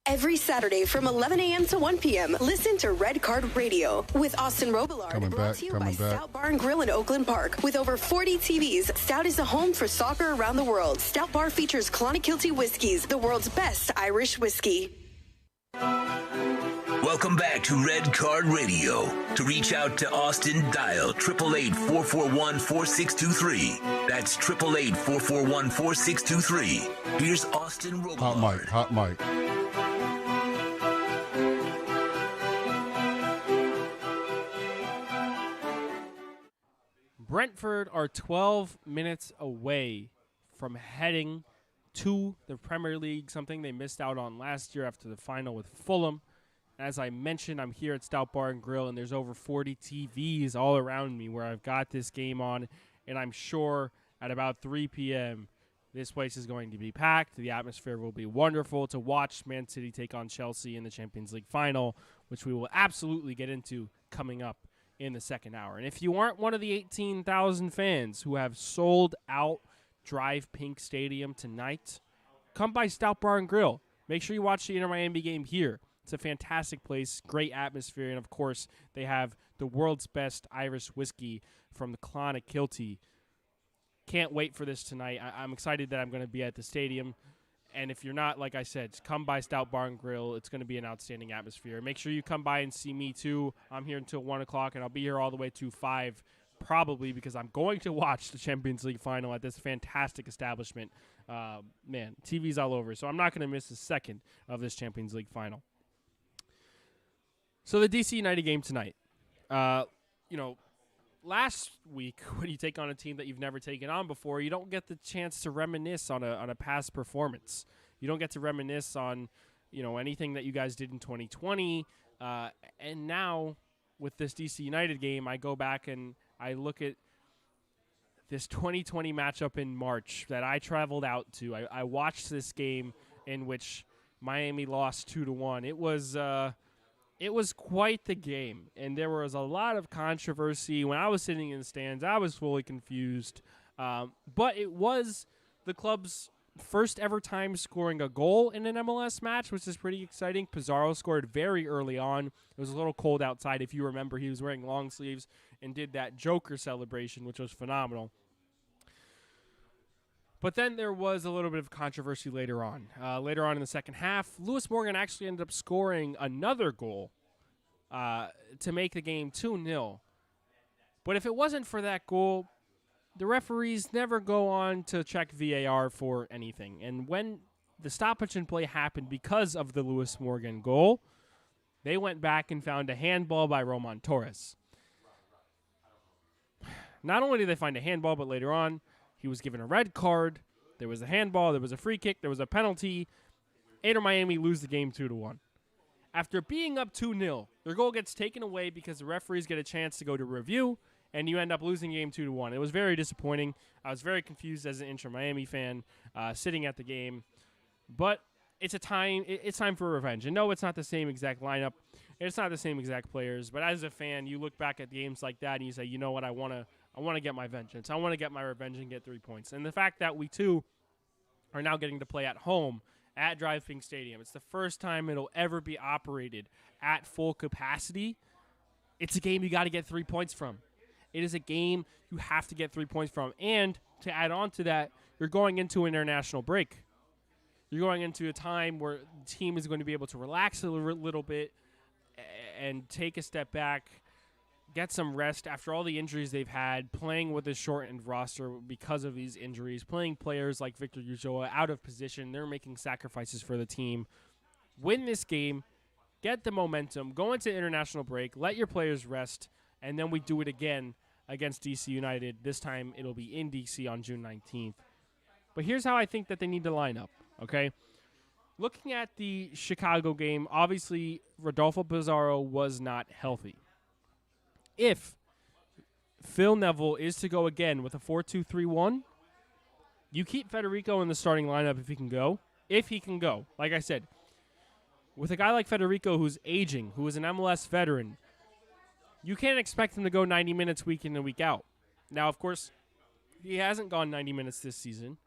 Every Saturday from 11 a.m. to 1 p.m., listen to Red Card Radio with Austin Robillard, brought to you by Stout Bar and Grill in Oakland Park. With over 40 TVs, Stout is the home for soccer around the world. Stout Bar features Clonakilty whiskeys, the world's best Irish whiskey. Welcome back to Red Card Radio. To reach out to Austin, dial 888-441-4623. That's 888-441-4623. Here's Austin Robillard. Hot mic. Brentford are 12 minutes away from heading to the Premier League, something they missed out on last year after the final with Fulham. As I mentioned, I'm here at Stout Bar and Grill, and there's over 40 TVs all around me where I've got this game on, and I'm sure at about 3 p.m. this place is going to be packed. The atmosphere will be wonderful to watch Man City take on Chelsea in the Champions League final, which we will absolutely get into coming up in the second hour. And if you aren't one of the 18,000 fans who have sold out Drive Pink Stadium tonight, come by Stout Bar and Grill. Make sure you watch the Inter Miami game here. It's a fantastic place, great atmosphere, and of course, they have the world's best Irish whiskey from the Clonakilty. Can't wait for this tonight. I'm excited that I'm going to be at the stadium. And if you're not, like I said, come by Stout Bar and Grill. It's going to be an outstanding atmosphere. Make sure you come by and see me, too. I'm here until 1 o'clock, and I'll be here all the way to 5, probably, because I'm going to watch the Champions League final at this fantastic establishment. Man, TV's all over, so I'm not going to miss a second of this Champions League final. So the DC United game tonight. Last week when you take on a team that you've never taken on before, you don't get the chance to reminisce on a past performance. You don't get to reminisce on, anything that you guys did in 2020. And now with this DC United game, I go back and I look at this 2020 matchup in March that I traveled out to. I watched this game in which Miami lost 2-1. It was quite the game, and there was a lot of controversy. When I was sitting in the stands, I was fully confused. But it was the club's first ever time scoring a goal in an MLS match, which is pretty exciting. Pizarro scored very early on. It was a little cold outside. If you remember, he was wearing long sleeves and did that Joker celebration, which was phenomenal. But then there was a little bit of controversy later on. Later on in the second half, Lewis Morgan actually ended up scoring another goal to make the game 2-0. But if it wasn't for that goal, the referees never go on to check VAR for anything. And when the stoppage in play happened because of the Lewis Morgan goal, they went back and found a handball by Roman Torres. Not only did they find a handball, but later on, he was given a red card. There was a handball. There was a free kick. There was a penalty. Inter Miami lose the game 2-1. After being up 2-0, their goal gets taken away because the referees get a chance to go to review, and you end up losing game 2-1. It was very disappointing. I was very confused as an Inter Miami fan sitting at the game. But it's time for revenge. And no, it's not the same exact lineup. It's not the same exact players. But as a fan, you look back at games like that and you say, you know what, I want to get my vengeance. I want to get my revenge and get 3 points. And the fact that we, too, are now getting to play at home at Drive Pink Stadium. It's the first time it'll ever be operated at full capacity. It's a game you got to get 3 points from. It is a game you have to get 3 points from. And to add on to that, you're going into an international break. You're going into a time where the team is going to be able to relax a little bit and take a step back, get some rest after all the injuries they've had, playing with a shortened roster because of these injuries, playing players like Victor Ulloa out of position. They're making sacrifices for the team. Win this game, get the momentum, go into international break, let your players rest, and then we do it again against DC United. This time it'll be in DC on June 19th. But here's how I think that they need to line up, okay? Looking at the Chicago game, obviously Rodolfo Pizarro was not healthy. If Phil Neville is to go again with a 4-2-3-1, you keep Federico in the starting lineup if he can go. If he can go. Like I said, with a guy like Federico who's aging, who is an MLS veteran, you can't expect him to go 90 minutes week in and week out. Now, of course, he hasn't gone 90 minutes this season,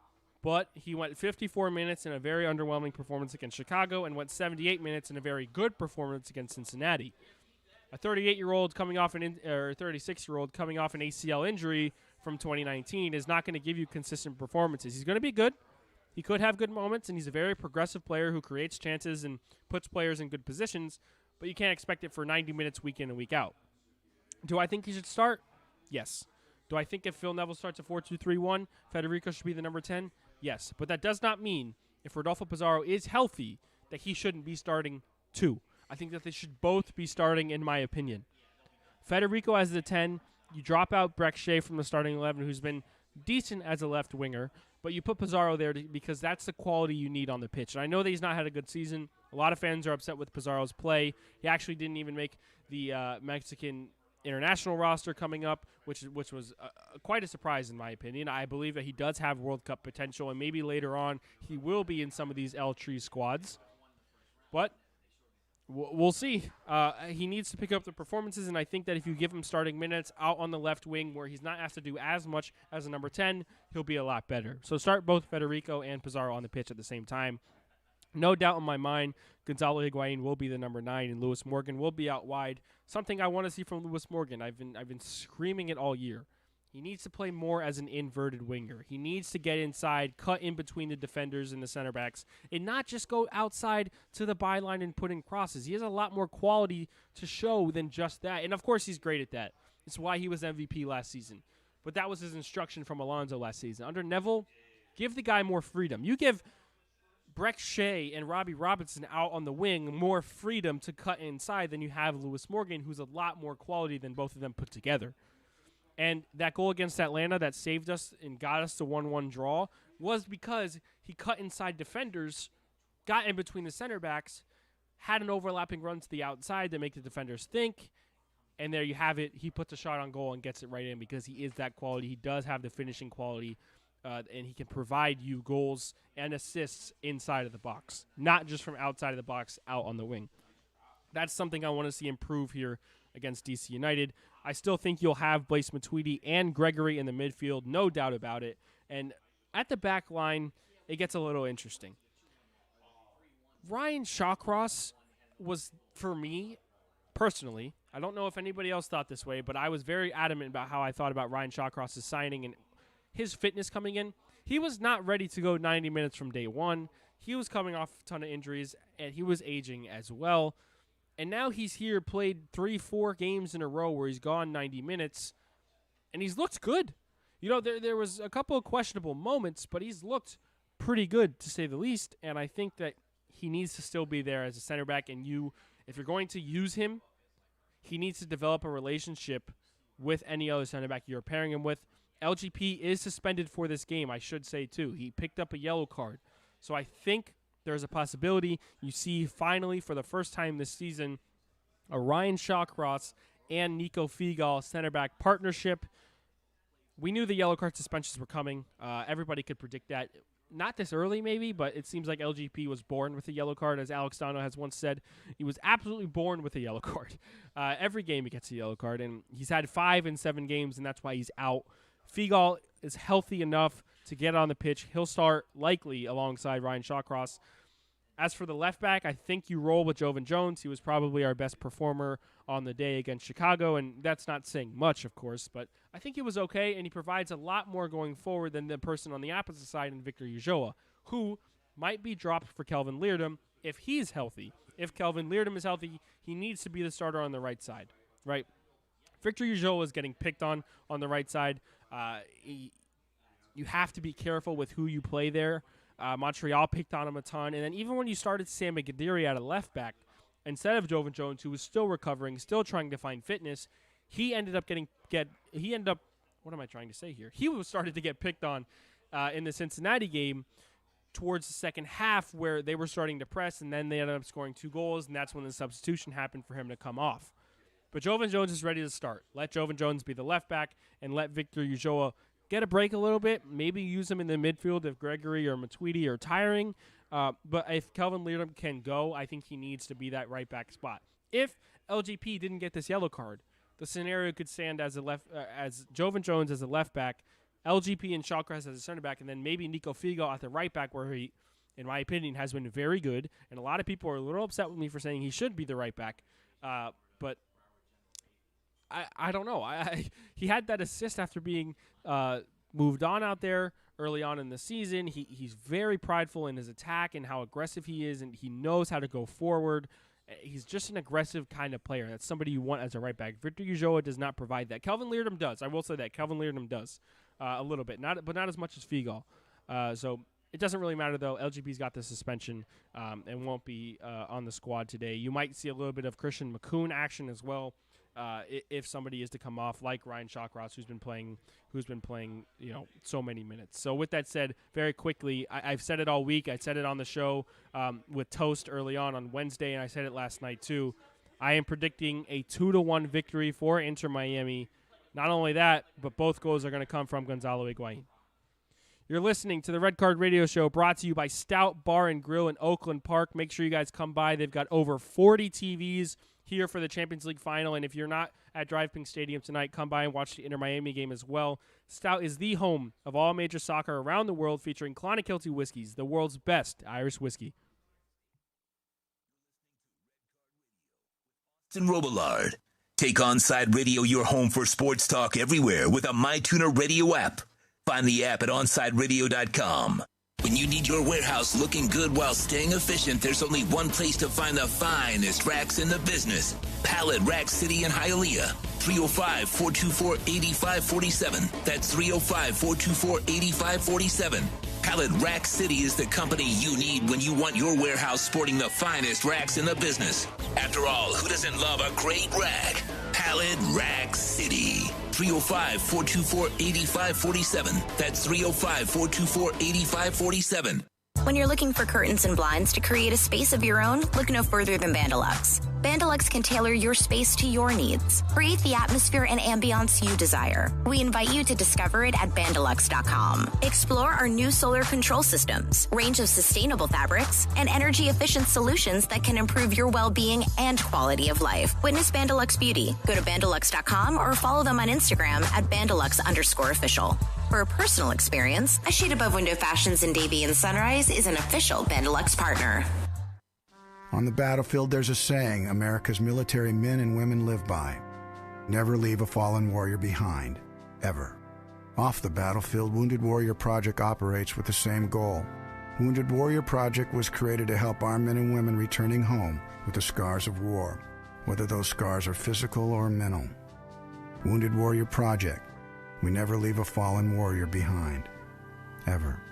But he went 54 minutes in a very underwhelming performance against Chicago and went 78 minutes in a very good performance against Cincinnati. A 38-year-old coming off or 36-year-old coming off an ACL injury from 2019 is not going to give you consistent performances. He's going to be good. He could have good moments, and he's a very progressive player who creates chances and puts players in good positions, but you can't expect it for 90 minutes week in and week out. Do I think he should start? Yes. Do I think if Phil Neville starts a 4-2-3-1, Federico should be the number 10? Yes. But that does not mean if Rodolfo Pizarro is healthy that he shouldn't be starting too. I think that they should both be starting, in my opinion. Federico as the 10, you drop out Breck Shea from the starting 11, who's been decent as a left winger, but you put Pizarro there because that's the quality you need on the pitch. And I know that he's not had a good season. A lot of fans are upset with Pizarro's play. He actually didn't even make the Mexican international roster coming up, which was quite a surprise in my opinion. I believe that he does have World Cup potential, and maybe later on he will be in some of these L3 squads. But we'll see. He needs to pick up the performances, and I think that if you give him starting minutes out on the left wing where he's not asked to do as much as a number 10, he'll be a lot better. So start both Federico and Pizarro on the pitch at the same time. No doubt in my mind, Gonzalo Higuain will be the number 9, and Lewis Morgan will be out wide. Something I want to see from Lewis Morgan. I've been screaming it all year. He needs to play more as an inverted winger. He needs to get inside, cut in between the defenders and the center backs, and not just go outside to the byline and put in crosses. He has a lot more quality to show than just that. And, of course, he's great at that. It's why he was MVP last season. But that was his instruction from Alonso last season. Under Neville, give the guy more freedom. You give Breck Shea and Robbie Robinson out on the wing more freedom to cut inside than you have Lewis Morgan, who's a lot more quality than both of them put together. And that goal against Atlanta that saved us and got us to 1-1 draw was because he cut inside defenders, got in between the center backs, had an overlapping run to the outside to make the defenders think, and there you have it. He puts a shot on goal and gets it right in because he is that quality. He does have the finishing quality, and he can provide you goals and assists inside of the box, not just from outside of the box out on the wing. That's something I want to see improve here against DC United. I still think you'll have Blaise Matuidi and Gregory in the midfield, no doubt about it. And at the back line, it gets a little interesting. Ryan Shawcross was, for me, personally, I don't know if anybody else thought this way, but I was very adamant about how I thought about Ryan Shawcross's signing and his fitness coming in. He was not ready to go 90 minutes from day one. He was coming off a ton of injuries, and he was aging as well. And now he's here, played 3-4 games in a row where he's gone 90 minutes, and he's looked good. You know, there was a couple of questionable moments, but he's looked pretty good, to say the least, and I think that he needs to still be there as a center back, and if you're going to use him, he needs to develop a relationship with any other center back you're pairing him with. LGP is suspended for this game, I should say, too. He picked up a yellow card. So I think there's a possibility you see finally for the first time this season a Ryan Shawcross and Nico Figal center back partnership. We knew the yellow card suspensions were coming. Everybody could predict that. Not this early maybe, but it seems like LGP was born with a yellow card. As Alex Dono has once said, he was absolutely born with a yellow card. Every game he gets a yellow card, and he's had 5 in 7 games, and that's why he's out. Figal is healthy enough to get on the pitch. He'll start likely alongside Ryan Shawcross. As for the left back, I think you roll with Jovan Jones. He was probably our best performer on the day against Chicago, and that's not saying much, of course, but I think he was okay, and he provides a lot more going forward than the person on the opposite side in Victor Ulloa, who might be dropped for Kelvin Leerdam if he's healthy. If Kelvin Leerdam is healthy, he needs to be the starter on the right side, right? Victor Ulloa is getting picked on the right side. You have to be careful with who you play there. Montreal picked on him a ton. And then even when you started Sam McGadiri at a left back, instead of Jovan Jones, who was still recovering, still trying to find fitness, he ended up what am I trying to say here? He was started to get picked on in the Cincinnati game towards the second half where they were starting to press, and then they ended up scoring 2 goals, and that's when the substitution happened for him to come off. But Jovan Jones is ready to start. Let Jovan Jones be the left back and let Victor Ulloa get a break a little bit. Maybe use him in the midfield if Gregory or Matuidi are tiring. But if Kelvin Leerdam can go, I think he needs to be that right back spot. If LGP didn't get this yellow card, the scenario could stand as as Jovan Jones as a left back, LGP and Shawcross as a center back, and then maybe Nico Figo at the right back, where he, in my opinion, has been very good. And a lot of people are a little upset with me for saying he should be the right back. But I don't know. He had that assist after being moved on out there early on in the season. He's very prideful in his attack and how aggressive he is, and he knows how to go forward. He's just an aggressive kind of player. That's somebody you want as a right back. Victor Ulloa does not provide that. Kelvin Leardom does. I will say that. Kelvin Leardom does a little bit, but not as much as Figo. So it doesn't really matter, though. LGP's got the suspension and won't be on the squad today. You might see a little bit of Christian McCoon action as well if somebody is to come off, like Ryan Shawcross, who's been playing so many minutes. So with that said, very quickly, I've said it all week. I said it on the show with Toast early on Wednesday, and I said it last night too. I am predicting a 2-1 victory for Inter Miami. Not only that, but both goals are going to come from Gonzalo Higuain. You're listening to the Red Card Radio Show, brought to you by Stout Bar and Grill in Oakland Park. Make sure you guys come by. They've got over 40 TVs here for the Champions League final, and if you're not at Drive Pink Stadium tonight, come by and watch the Inter Miami game as well. Stout is the home of all major soccer around the world, featuring Clonakilty whiskeys, the world's best Irish whiskey. And Robillard. Take Onside Radio your home for sports talk everywhere with a MyTuner Radio app. Find the app at OnsideRadio.com. When you need your warehouse looking good while staying efficient, there's only one place to find the finest racks in the business. Pallet Rack City in Hialeah. 305-424-8547. That's 305-424-8547. Pallet Rack City is the company you need when you want your warehouse sporting the finest racks in the business. After all, who doesn't love a great rack? Pallet Rack City. 305-424-8547. That's 305-424-8547. When you're looking for curtains and blinds to create a space of your own, look no further than Bandalux. Bandalux can tailor your space to your needs. Create the atmosphere and ambiance you desire. We invite you to discover it at Bandalux.com. Explore our new solar control systems, range of sustainable fabrics, and energy-efficient solutions that can improve your well-being and quality of life. Witness Bandalux Beauty. Go to Bandalux.com or follow them on Instagram at Bandalux_official. For a personal experience, A Shade Above Window Fashions in Davie and Sunrise is an official Bandalux partner. On the battlefield, there's a saying America's military men and women live by. Never leave a fallen warrior behind, ever. Off the battlefield, Wounded Warrior Project operates with the same goal. Wounded Warrior Project was created to help our men and women returning home with the scars of war, whether those scars are physical or mental. Wounded Warrior Project. We never leave a fallen warrior behind, ever.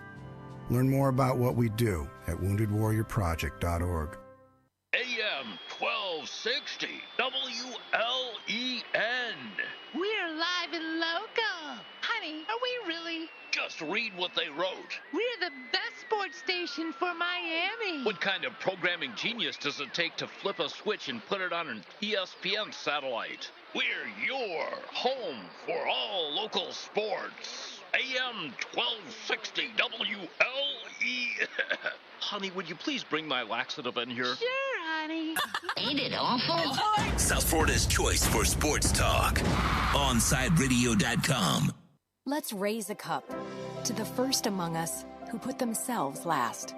Learn more about what we do at woundedwarriorproject.org. AM 1260 WLEN. We're live and local. Honey, are we really? Just read what they wrote. We're the best sports station for Miami. What kind of programming genius does it take to flip a switch and put it on an ESPN satellite? We're your home for all local sports. AM 1260 WLE. Honey, would you please bring my laxative in here? Sure, honey. Ain't it awful? South Florida's choice for sports talk. OnsideRadio.com. Let's raise a cup to the first among us who put themselves last.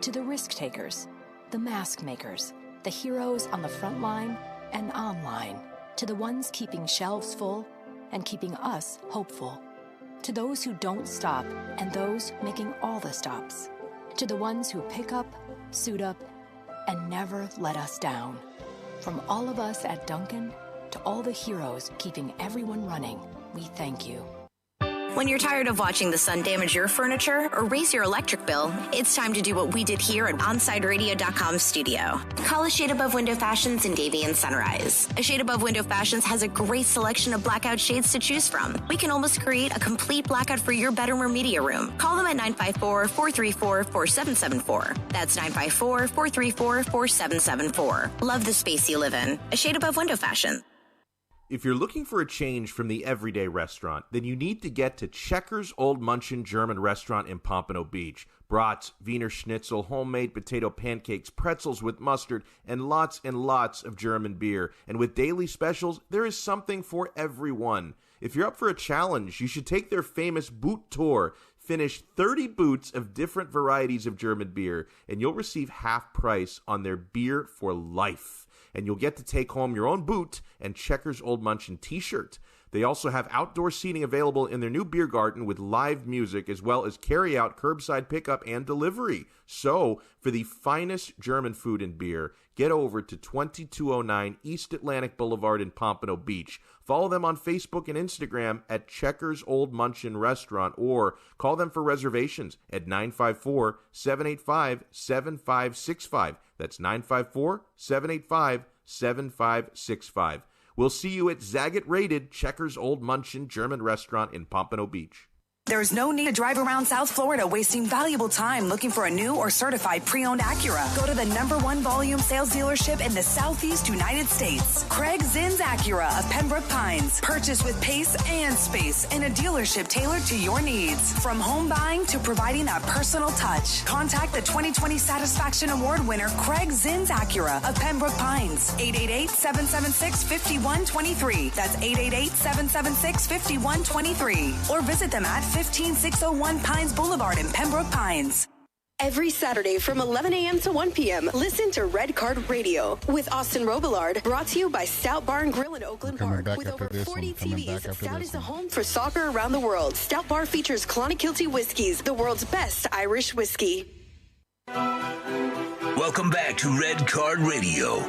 To the risk takers, the mask makers, the heroes on the front line and online. To the ones keeping shelves full and keeping us hopeful. To those who don't stop and those making all the stops. To the ones who pick up, suit up, and never let us down. From all of us at Duncan to all the heroes keeping everyone running, we thank you. When you're tired of watching the sun damage your furniture or raise your electric bill, it's time to do what we did here at OnsideRadio.com studio. Call A Shade Above Window Fashions in Davie and Sunrise. A Shade Above Window Fashions has a great selection of blackout shades to choose from. We can almost create a complete blackout for your bedroom or media room. Call them at 954-434-4774. That's 954-434-4774. Love the space you live in. A Shade Above Window Fashion. If you're looking for a change from the everyday restaurant, then you need to get to Checkers Old Munchin German Restaurant in Pompano Beach. Brats, Wiener Schnitzel, homemade potato pancakes, pretzels with mustard, and lots of German beer. And with daily specials, there is something for everyone. If you're up for a challenge, you should take their famous boot tour. Finish 30 boots of different varieties of German beer, and you'll receive half price on their beer for life. And you'll get to take home your own boot and Checkers Old Munchin t-shirt. They also have outdoor seating available in their new beer garden with live music, as well as carry-out, curbside pickup, and delivery. So, for the finest German food and beer, get over to 2209 East Atlantic Boulevard in Pompano Beach. Follow them on Facebook and Instagram at Checkers Old Munchin Restaurant, or call them for reservations at 954-785-7565. That's 954-785-7565. We'll see you at Zagat-rated Checkers Old Munchin German Restaurant in Pompano Beach. There's no need to drive around South Florida wasting valuable time looking for a new or certified pre-owned Acura. Go to the #1 volume sales dealership in the Southeast United States. Craig Zinn's Acura of Pembroke Pines. Purchase with pace and space in a dealership tailored to your needs. From home buying to providing that personal touch. Contact the 2020 Satisfaction Award winner Craig Zinn's Acura of Pembroke Pines. 888-776-5123. That's 888-776-5123. Or visit them at 15601 Pines Boulevard in Pembroke Pines. Every Saturday from 11 a.m. to 1 p.m., listen to Red Card Radio with Austin Robillard, brought to you by Stout Bar and Grill in Oakland Park. With over 40 TVs, Stout is a home for soccer around the world. Stout Bar features Clonakilty whiskeys, the world's best Irish whiskey. Welcome back to Red Card Radio.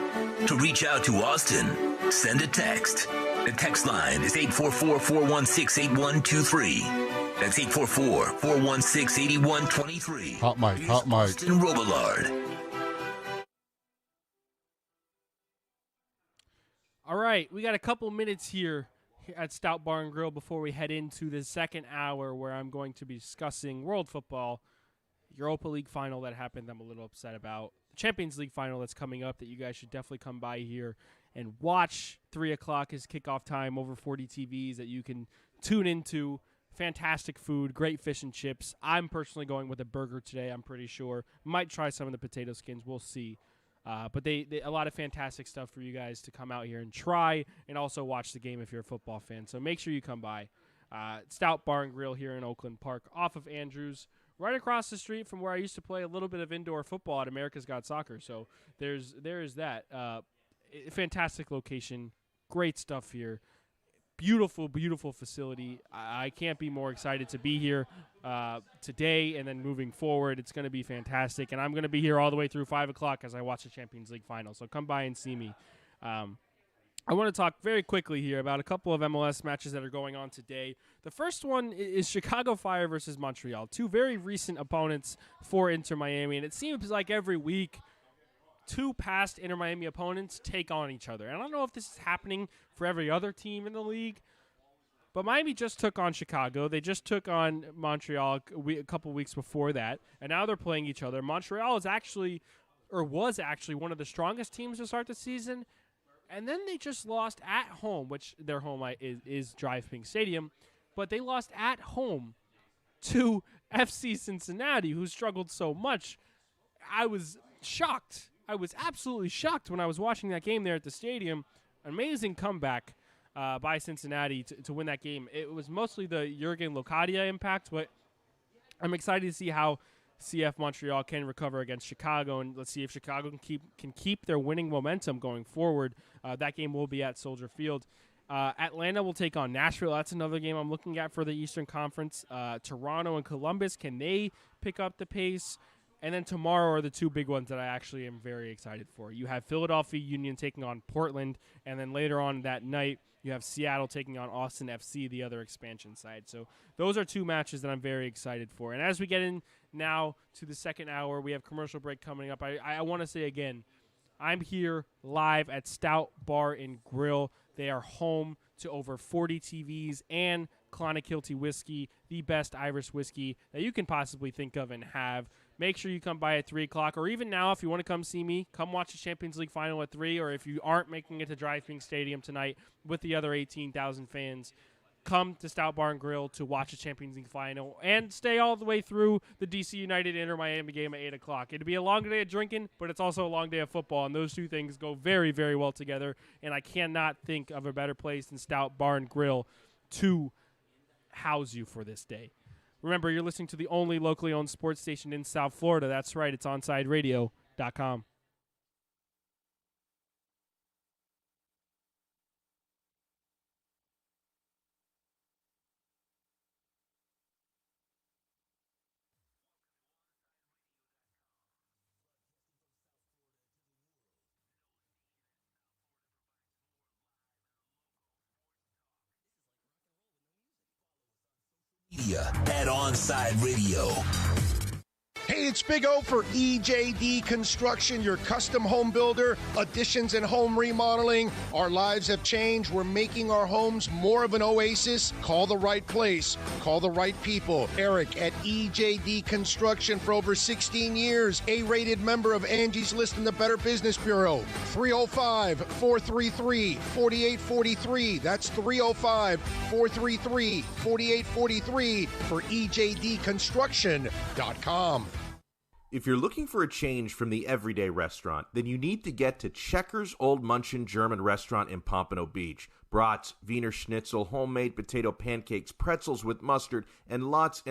To reach out to Austin, send a text. The text line is 844-416-8123. That's 844-416-8123. Hot mic. Austin Robillard. All right, we got a couple minutes here at Stout Bar and Grill before we head into the second hour, where I'm going to be discussing World Football, Europa League final that happened I'm a little upset about, the Champions League final that's coming up that you guys should definitely come by here and watch. 3 o'clock is kickoff time, over 40 TVs that you can tune into. Fantastic food, great fish and chips. I'm personally going with a burger today, I'm pretty sure. Might try some of the potato skins, we'll see. But they a lot of fantastic stuff for you guys to come out here and try, and also watch the game if you're a football fan. So make sure you come by. Stout Bar and Grill here in Oakland Park, off of Andrews, right across the street from where I used to play a little bit of indoor football at America's Got Soccer. So there is that. Fantastic location, great stuff here. Beautiful, beautiful facility. I can't be more excited to be here today and then moving forward. It's going to be fantastic, and I'm going to be here all the way through 5 o'clock as I watch the Champions League final. So come by and see me. I want to talk very quickly here about a couple of MLS matches that are going on today. The first one is Chicago Fire versus Montreal, two very recent opponents for Inter Miami, and it seems like every week two past Inter Miami opponents take on each other. And I don't know if this is happening for every other team in the league, but Miami just took on Chicago. They just took on Montreal a couple weeks before that, and now they're playing each other. Montreal was actually one of the strongest teams to start the season, and then they just lost at home, which their home is Drive-Pink Stadium, but they lost at home to FC Cincinnati, who struggled so much. I was shocked. I was absolutely shocked when I was watching that game there at the stadium. Amazing comeback by Cincinnati to win that game. It was mostly the Jurgen Locadia impact, but I'm excited to see how CF Montreal can recover against Chicago, and let's see if Chicago can keep their winning momentum going forward. That game will be at Soldier Field. Atlanta will take on Nashville. That's another game I'm looking at for the Eastern Conference. Toronto and Columbus, can they pick up the pace? And then tomorrow are the two big ones that I actually am very excited for. You have Philadelphia Union taking on Portland, and then later on that night, you have Seattle taking on Austin FC, the other expansion side. So those are two matches that I'm very excited for. And as we get in now to the second hour, we have commercial break coming up. I want to say again, I'm here live at Stout Bar and Grill. They are home to over 40 TVs and Clonakilty whiskey, the best Irish whiskey that you can possibly think of and have. make sure you come by at 3 o'clock. Or even now, if you want to come see me, come watch the Champions League final at 3. Or if you aren't making it to Drive-Pink Stadium tonight with the other 18,000 fans, come to Stout Bar and Grill to watch the Champions League final and stay all the way through the DC United Inter Miami game at 8 o'clock. It'll be a long day of drinking, but it's also a long day of football, and those two things go very, very well together, and I cannot think of a better place than Stout Bar and Grill to house you for this day. Remember, you're listening to the only locally owned sports station in South Florida. That's right, it's OnsideRadio.com. At Onside Radio. Hey, it's Big O for EJD Construction, your custom home builder, additions and home remodeling. Our lives have changed. We're making our homes more of an oasis. Call the right place. Call the right people. Eric at EJD Construction for over 16 years. A-rated member of Angie's List in the Better Business Bureau. 305-433-4843. That's 305-433-4843 for EJDconstruction.com. If you're looking for a change from the everyday restaurant, then you need to get to Checkers Old Munchin German Restaurant in Pompano Beach. Brats, Wiener Schnitzel, homemade potato pancakes, pretzels with mustard, and lots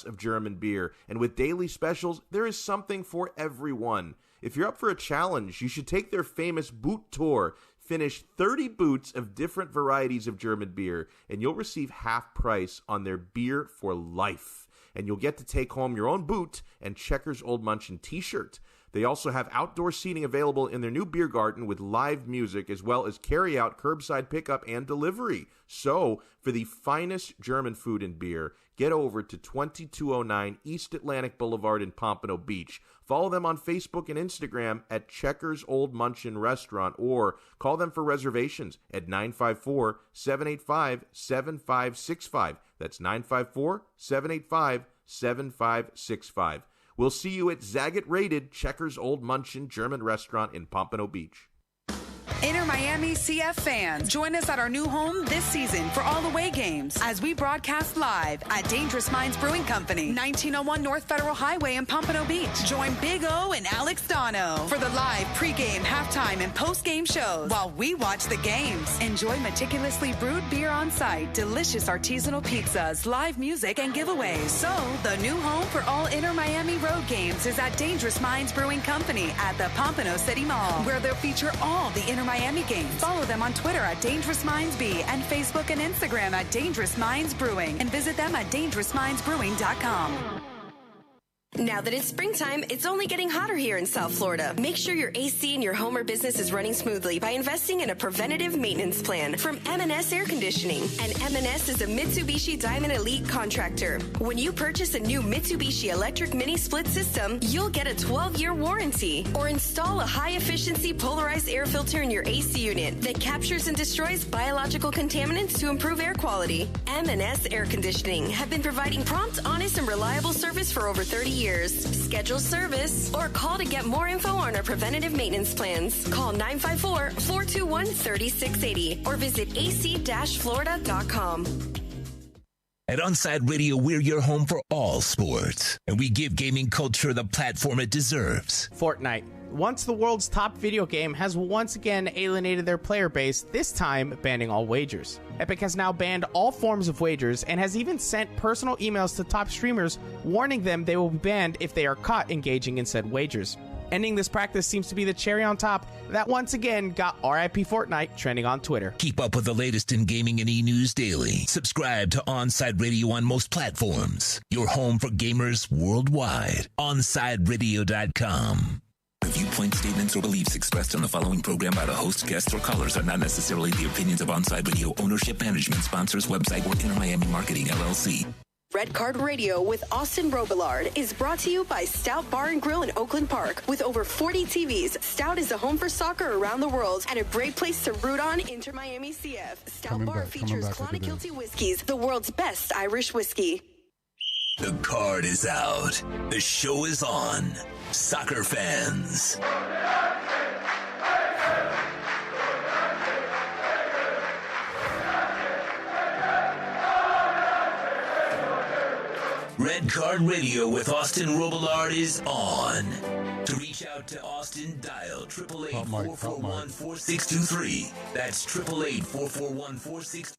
of German beer. And with daily specials, there is something for everyone. If you're up for a challenge, you should take their famous boot tour. Finish 30 boots of different varieties of German beer, and you'll receive half price on their beer for life. And you'll get to take home your own boot and Checkers Old Munchin t-shirt. They also have outdoor seating available in their new beer garden with live music, as well as carry-out, curbside pickup, and delivery. So, for the finest German food and beer, get over to 2209 East Atlantic Boulevard in Pompano Beach. Follow them on Facebook and Instagram at Checkers Old Munchin Restaurant, or call them for reservations at 954-785-7565. That's 954-785-7565. We'll see you at Zagat-rated Checkers Old Munchin German Restaurant in Pompano Beach. Inter Miami CF fans, join us at our new home this season for all away games as we broadcast live at Dangerous Minds Brewing Company, 1901 North Federal Highway in Pompano Beach. Join Big O and Alex Dono for the live pregame, halftime, and postgame shows while we watch the games. Enjoy meticulously brewed beer on site, delicious artisanal pizzas, live music, and giveaways. So, the new home for all Inter Miami road games is at Dangerous Minds Brewing Company at the Pompano City Mall, where they'll feature all the Inter Miami games. Follow them on Twitter at Dangerous Minds B and Facebook and Instagram at Dangerous Minds Brewing, and visit them at dangerousmindsbrewing.com. Now that it's springtime, it's only getting hotter here in South Florida. Make sure your AC in your home or business is running smoothly by investing in a preventative maintenance plan from M&S Air Conditioning. And M&S is a Mitsubishi Diamond Elite contractor. When you purchase a new Mitsubishi electric mini split system, you'll get a 12-year warranty. Or install a high-efficiency polarized air filter in your AC unit that captures and destroys biological contaminants to improve air quality. M&S Air Conditioning have been providing prompt, honest, and reliable service for over 30 years. Schedule service or call to get more info on our preventative maintenance plans. Call 954-421-3680 or visit ac-florida.com. At Onside Radio, we're your home for all sports, and we give gaming culture the platform it deserves. Fortnite. Once the world's top video game has once again alienated their player base, this time banning all wagers. Epic has now banned all forms of wagers and has even sent personal emails to top streamers warning them they will be banned if they are caught engaging in said wagers. Ending this practice seems to be the cherry on top that once again got RIP Fortnite trending on Twitter. Keep up with the latest in gaming and e-news daily. Subscribe to Onside Radio on most platforms. Your home for gamers worldwide. OnsideRadio.com. The viewpoint, statements, or beliefs expressed on the following program by the host, guests, or callers are not necessarily the opinions of Onside Radio ownership, management, sponsors, website, or Inter Miami Marketing, LLC. Red Card Radio with Austin Robillard is brought to you by Stout Bar and Grill in Oakland Park. With over 40 TVs, Stout is a home for soccer around the world and a great place to root on Inter Miami CF. Stout Bar features Clonakilty Whiskies, the world's best Irish whiskey. The card is out. The show is on. Soccer fans. Red Card Radio with Austin Robillard is on. To reach out to Austin, dial 888-441-4623. That's 888-441-4623.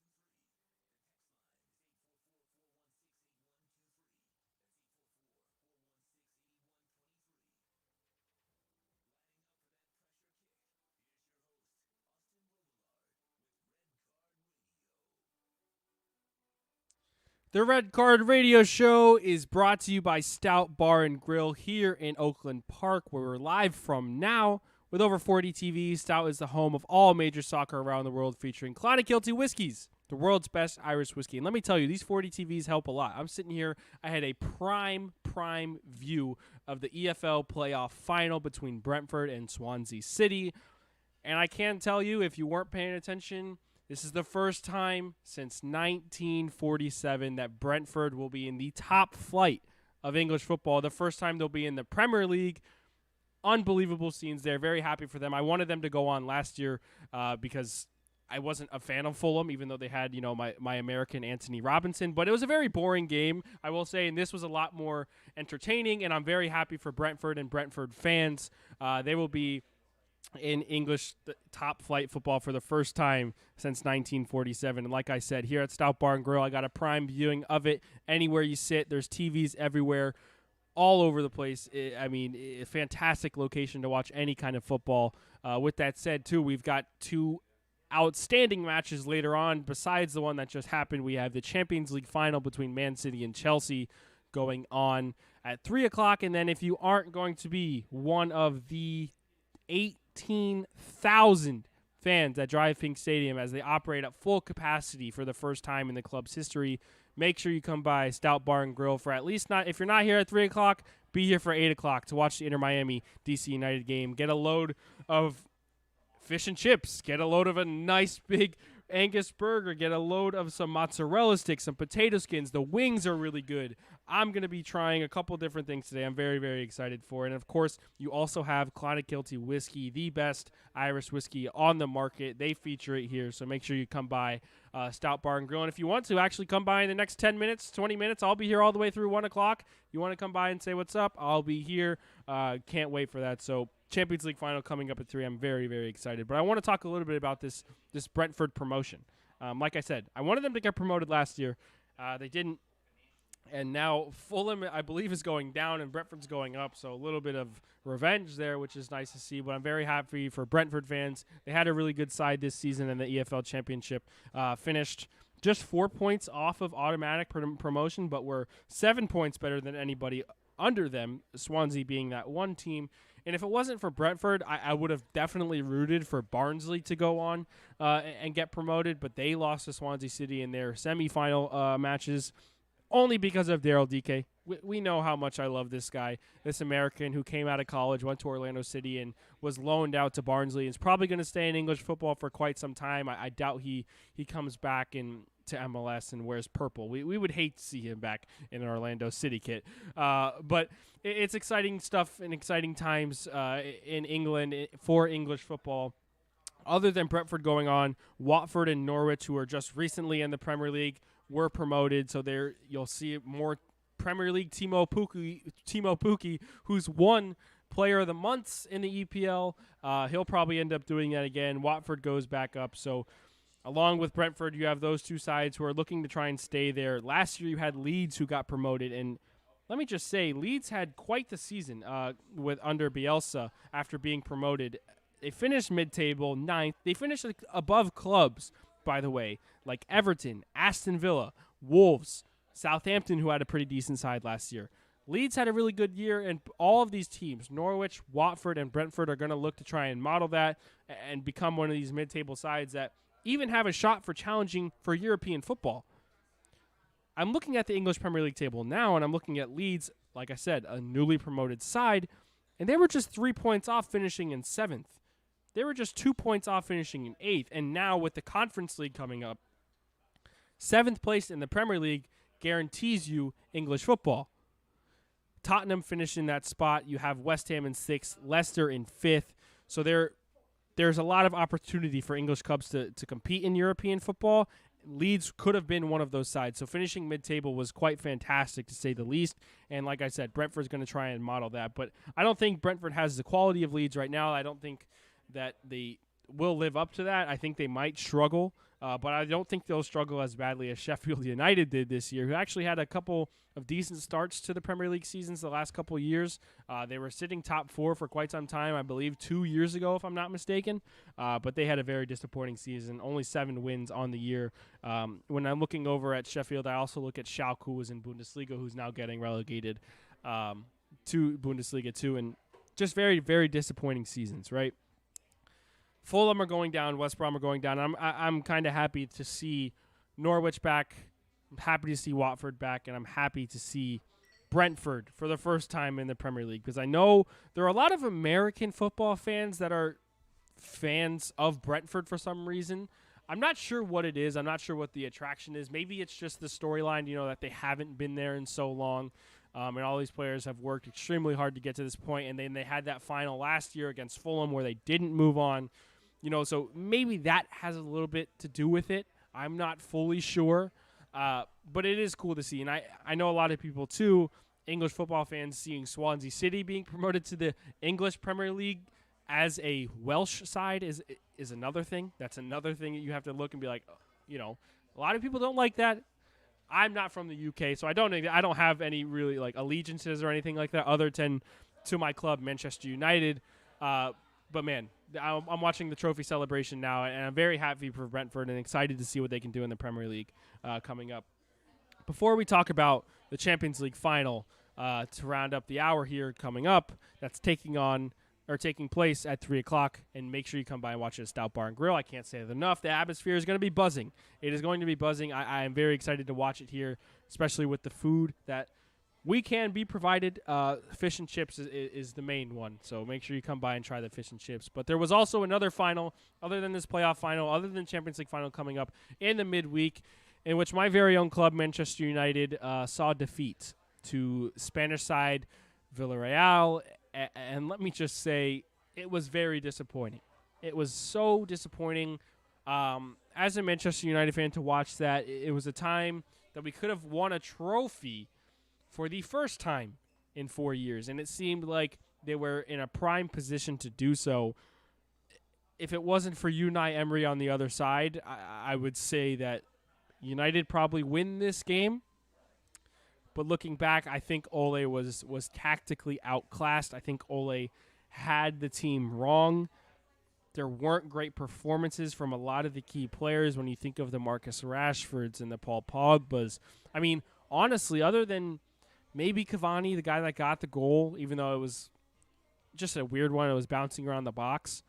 The Red Card Radio Show is brought to you by Stout Bar and Grill here in Oakland Park, where we're live from now. With over 40 TVs, Stout is the home of all major soccer around the world, featuring Clonakilty whiskeys, the world's best Irish whiskey. And let me tell you, these 40 TVs help a lot. I'm sitting here, I had a prime view of the EFL playoff final between Brentford and Swansea City. And I can tell you, if you weren't paying attention, this is the first time since 1947 that Brentford will be in the top flight of English football. The first time they'll be in the Premier League. Unbelievable scenes there. Very happy for them. I wanted them to go on last year because I wasn't a fan of Fulham, even though they had, my American Anthony Robinson. But it was a very boring game, I will say, and this was a lot more entertaining, and I'm very happy for Brentford and Brentford fans. They will be in English top flight football for the first time since 1947. And like I said, here at Stout Bar and Grill, I got a prime viewing of it. Anywhere you sit, there's TVs everywhere, all over the place. A fantastic location to watch any kind of football. With that said, too, we've got two outstanding matches later on. Besides the one that just happened, we have the Champions League final between Man City and Chelsea going on at 3 o'clock. And then if you aren't going to be one of the 18,000 fans at Drive Pink Stadium as they operate at full capacity for the first time in the club's history, make sure you come by Stout Bar and Grill for at least if you're not here at 3 o'clock, be here for 8 o'clock to watch the Inter Miami DC United game. Get a load of fish and chips. Get a load of a nice big Angus burger. Get a load of some mozzarella sticks, some potato skins. The wings are really good. I'm going to be trying a couple different things today. I'm very, very excited for it. And, of course, you also have Clonakilty whiskey, the best Irish whiskey on the market. They feature it here, so make sure you come by Stout Bar and Grill. And if you want to actually come by in the next 10 minutes, 20 minutes, I'll be here all the way through 1 o'clock. You want to come by and say what's up, I'll be here. Can't wait for that. So Champions League final coming up at 3. I'm very, very excited. But I want to talk a little bit about this Brentford promotion. Like I said, I wanted them to get promoted last year. They didn't. And now Fulham, I believe, is going down and Brentford's going up. So a little bit of revenge there, which is nice to see. But I'm very happy for Brentford fans. They had a really good side this season in the EFL Championship. Finished just 4 points off of automatic promotion, but were 7 points better than anybody under them, Swansea being that one team. And if it wasn't for Brentford, I would have definitely rooted for Barnsley to go on and get promoted. But they lost to Swansea City in their semifinal matches, only because of Daryl DK. We know how much I love this guy, this American who came out of college, went to Orlando City, and was loaned out to Barnsley. Is probably going to stay in English football for quite some time. I doubt he comes back to MLS and wears purple. We would hate to see him back in an Orlando City kit. But it's exciting stuff and exciting times in England for English football. Other than Brentford going on, Watford and Norwich, who are just recently in the Premier League, were promoted, so there you'll see more Premier League Timo Pukki, who's won Player of the Month in the EPL. He'll probably end up doing that again. Watford goes back up, so along with Brentford, you have those two sides who are looking to try and stay there. Last year you had Leeds who got promoted, and let me just say, Leeds had quite the season under Bielsa after being promoted. They finished mid-table, 9th. They finished above clubs, by the way, like Everton, Aston Villa, Wolves, Southampton, who had a pretty decent side last year. Leeds had a really good year, and all of these teams, Norwich, Watford, and Brentford, are going to look to try and model that and become one of these mid-table sides that even have a shot for challenging for European football. I'm looking at the English Premier League table now, and I'm looking at Leeds, like I said, a newly promoted side, and they were just 3 points off finishing in 7th. They were just 2 points off finishing in 8th, and now with the Conference League coming up, 7th place in the Premier League guarantees you English football. Tottenham finished in that spot. You have West Ham in 6th, Leicester in 5th. So there's a lot of opportunity for English clubs to compete in European football. Leeds could have been one of those sides. So finishing mid-table was quite fantastic, to say the least. And like I said, Brentford's going to try and model that. But I don't think Brentford has the quality of Leeds right now. I don't think that they will live up to that. I think they might struggle. But I don't think they'll struggle as badly as Sheffield United did this year, who actually had a couple of decent starts to the Premier League seasons the last couple of years. They were sitting top 4 for quite some time, I believe 2 years ago, if I'm not mistaken. But they had a very disappointing season, only 7 wins on the year. When I'm looking over at Sheffield, I also look at Schalke, who was in Bundesliga, who's now getting relegated to Bundesliga 2. And just very, very disappointing seasons, right? Fulham are going down. West Brom are going down. I'm kind of happy to see Norwich back. I'm happy to see Watford back, and I'm happy to see Brentford for the first time in the Premier League, because I know there are a lot of American football fans that are fans of Brentford for some reason. I'm not sure what it is. I'm not sure what the attraction is. Maybe it's just the storyline, that they haven't been there in so long. And all these players have worked extremely hard to get to this point, and then they had that final last year against Fulham where they didn't move on. So maybe that has a little bit to do with it. I'm not fully sure. But it is cool to see. And I know a lot of people, too, English football fans, seeing Swansea City being promoted to the English Premier League as a Welsh side is another thing. That's another thing that you have to look and be like, a lot of people don't like that. I'm not from the UK, so I don't have any really like allegiances or anything like that other than to my club, Manchester United. But, man, I'm watching the trophy celebration now, and I'm very happy for Brentford and excited to see what they can do in the Premier League coming up. Before we talk about the Champions League final to round up the hour here coming up, that's taking place at 3 o'clock, and make sure you come by and watch it at Stout Bar and Grill. I can't say it enough. The atmosphere is going to be buzzing. It is going to be buzzing. I am very excited to watch it here, especially with the food that we can be provided. Fish and chips is the main one, so make sure you come by and try the fish and chips. But there was also another final, other than this playoff final, other than Champions League final coming up in the midweek, in which my very own club, Manchester United, saw defeat to Spanish side Villarreal. And let me just say, it was very disappointing. It was so disappointing. As a Manchester United fan, to watch that, it was a time that we could have won a trophy for the first time in 4 years, and it seemed like they were in a prime position to do so. If it wasn't for Unai Emery on the other side, I would say that United probably win this game. But looking back, I think Ole was tactically outclassed. I think Ole had the team wrong. There weren't great performances from a lot of the key players when you think of the Marcus Rashfords and the Paul Pogbas. I mean, honestly, other than maybe Cavani, the guy that got the goal, even though it was just a weird one, it was bouncing around the box.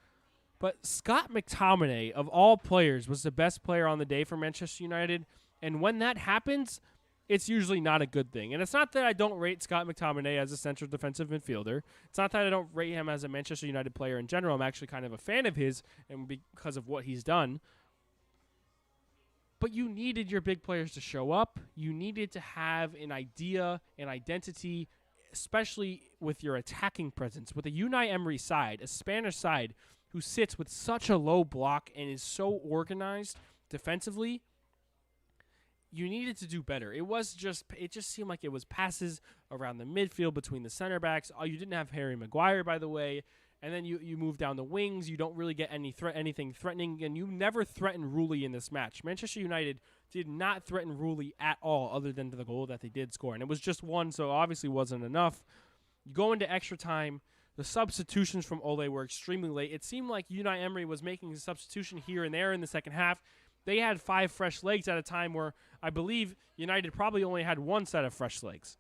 But Scott McTominay, of all players, was the best player on the day for Manchester United. And when that happens, it's usually not a good thing. And it's not that I don't rate Scott McTominay as a central defensive midfielder. It's not that I don't rate him as a Manchester United player in general. I'm actually kind of a fan of his and because of what he's done. But you needed your big players to show up. You needed to have an idea, an identity, especially with your attacking presence. With a Unai Emery side, a Spanish side, who sits with such a low block and is so organized defensively, you needed to do better. It just seemed like it was passes around the midfield between the center backs. Oh, you didn't have Harry Maguire, by the way. And then you move down the wings. You don't really get anything threatening. And you never threatened Rooney in this match. Manchester United did not threaten Rooney at all other than the goal that they did score. And it was just one, so obviously wasn't enough. You go into extra time. The substitutions from Ole were extremely late. It seemed like Unai Emery was making a substitution here and there in the second half. They had 5 fresh legs at a time where I believe United probably only had 1 set of fresh legs.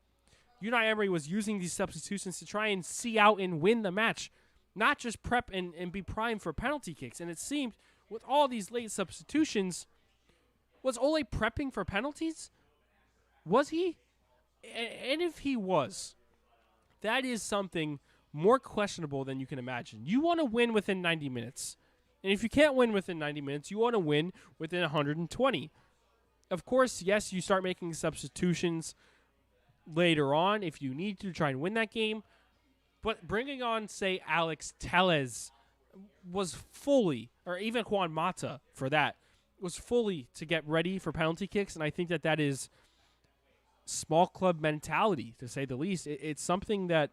Unai Emery was using these substitutions to try and see out and win the match, not just prep and be primed for penalty kicks. And it seemed with all these late substitutions, was Ole prepping for penalties? Was he? And if he was, that is something more questionable than you can imagine. You want to win within 90 minutes. And if you can't win within 90 minutes, you want to win within 120. Of course, yes, you start making substitutions later on if you need to try and win that game. But bringing on, say, Alex Tellez was fully, or even Juan Mata for that, was fully to get ready for penalty kicks. And I think that is small club mentality, to say the least. It's something that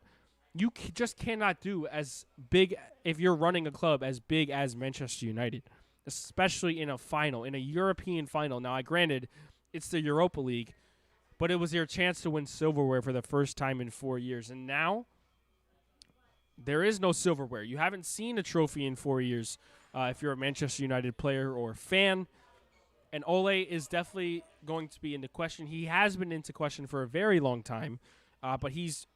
you just cannot do as big if you're running a club as big as Manchester United, especially in a final, in a European final. Now, granted, it's the Europa League, but it was your chance to win silverware for the first time in 4 years. And now there is no silverware. You haven't seen a trophy in 4 years if you're a Manchester United player or fan. And Ole is definitely going to be into question. He has been into question for a very long time, but he's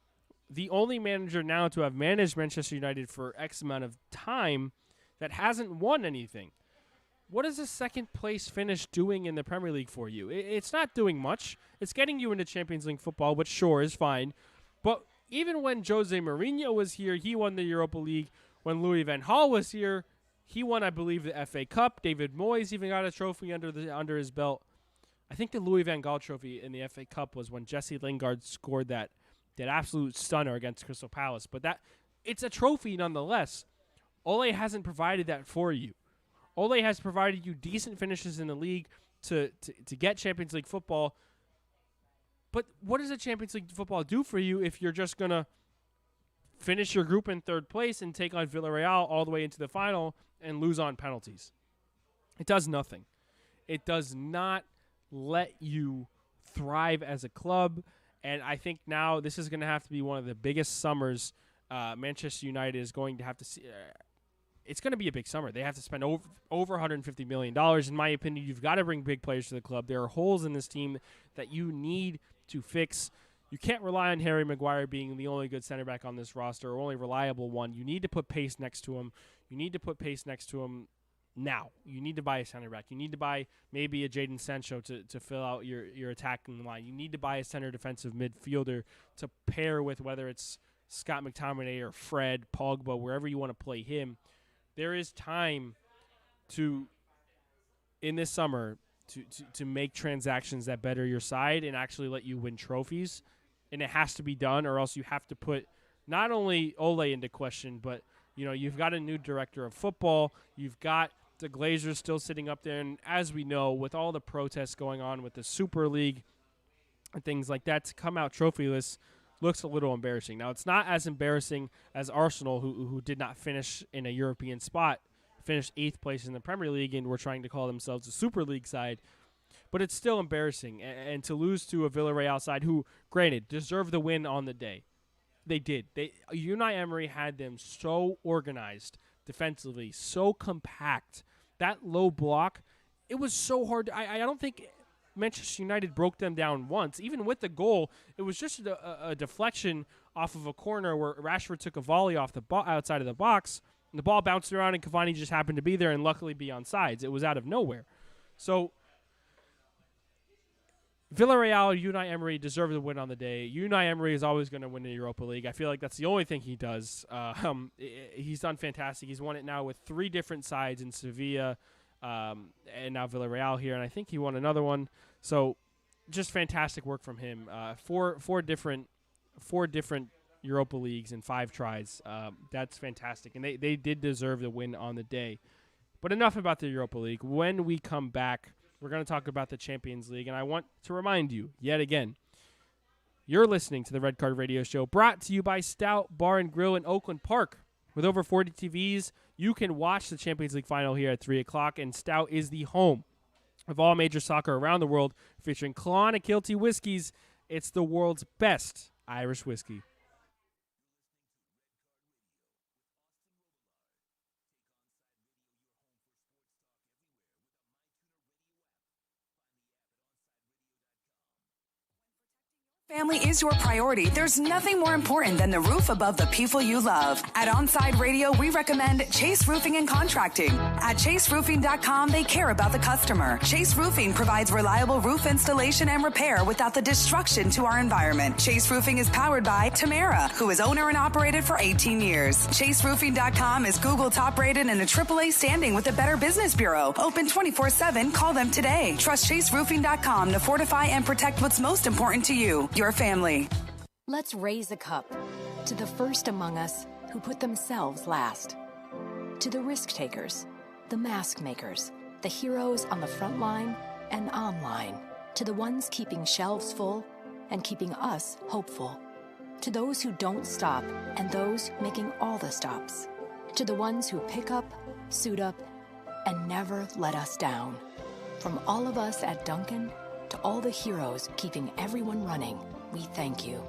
the only manager now to have managed Manchester United for X amount of time that hasn't won anything. What is a second place finish doing in the Premier League for you? It's not doing much. It's getting you into Champions League football, which sure is fine. But even when Jose Mourinho was here, he won the Europa League. When Louis van Gaal was here, he won, I believe, the FA Cup. David Moyes even got a trophy under his belt. I think the Louis van Gaal trophy in the FA Cup was when Jesse Lingard scored that absolute stunner against Crystal Palace. But it's a trophy nonetheless. Ole hasn't provided that for you. Ole has provided you decent finishes in the league to get Champions League football. But what does a Champions League football do for you if you're just going to finish your group in third place and take on Villarreal all the way into the final and lose on penalties? It does nothing. It does not let you thrive as a club. And I think now this is going to have to be one of the biggest summers Manchester United is going to have to see. It's going to be a big summer. They have to spend over $150 million. In my opinion, you've got to bring big players to the club. There are holes in this team that you need to fix. You can't rely on Harry Maguire being the only good center back on this roster or only reliable one. You need to put pace next to him. You need to put pace next to him now. You need to buy a center back. You need to buy maybe a Jadon Sancho to fill out your attacking line. You need to buy a center defensive midfielder to pair with, whether it's Scott McTominay or Fred, Pogba, wherever you want to play him. There is time in this summer to make transactions that better your side and actually let you win trophies. And it has to be done, or else you have to put not only Ole into question, but you've got a new director of football. You've got the Glazers still sitting up there. And as we know, with all the protests going on with the Super League and things like that, to come out trophyless looks a little embarrassing. Now, it's not as embarrassing as Arsenal, who did not finish in a European spot, finished 8th place in the Premier League, and were trying to call themselves a Super League side. But it's still embarrassing. And to lose to a Villarreal side who, granted, deserved the win on the day. They did. Unai Emery had them so organized defensively, so compact. That low block, it was so hard. I don't think Manchester United broke them down once. Even with the goal, it was just a deflection off of a corner where Rashford took a volley off the outside of the box, and the ball bounced around, and Cavani just happened to be there and luckily be on sides. It was out of nowhere. So Villarreal, Unai Emery deserved the win on the day. Unai Emery is always going to win the Europa League. I feel like that's the only thing he does. He's done fantastic. He's won it now with 3 different sides in Sevilla, and now Villarreal here, and I think he won another one. So just fantastic work from him. Four different Europa Leagues in 5 tries. That's fantastic, and they did deserve the win on the day. But enough about the Europa League. When we come back, we're going to talk about the Champions League, and I want to remind you, yet again, you're listening to the Red Card Radio Show, brought to you by Stout Bar and Grill in Oakland Park. With over 40 TVs, you can watch the Champions League final here at 3 o'clock, and Stout is the home of all major soccer around the world, featuring Clonakilty whiskeys. It's the world's best Irish whiskey. Family is your priority. There's nothing more important than the roof above the people you love. At Onside Radio, we recommend Chase Roofing and Contracting. At chaseroofing.com, they care about the customer. Chase Roofing provides reliable roof installation and repair without the destruction to our environment. Chase Roofing is powered by Tamara, who is owner and operated for 18 years. chaseroofing.com is Google top rated and a AAA standing with the Better Business Bureau. Open 24/7. Call them today. Trust chaseroofing.com to fortify and protect what's most important to you, your family. Let's raise a cup to the first among us who put themselves last. To the risk takers, the mask makers, the heroes on the front line and online. To the ones keeping shelves full and keeping us hopeful. To those who don't stop and those making all the stops. To the ones who pick up, suit up, and never let us down. From all of us at Duncan to all the heroes keeping everyone running, we thank you.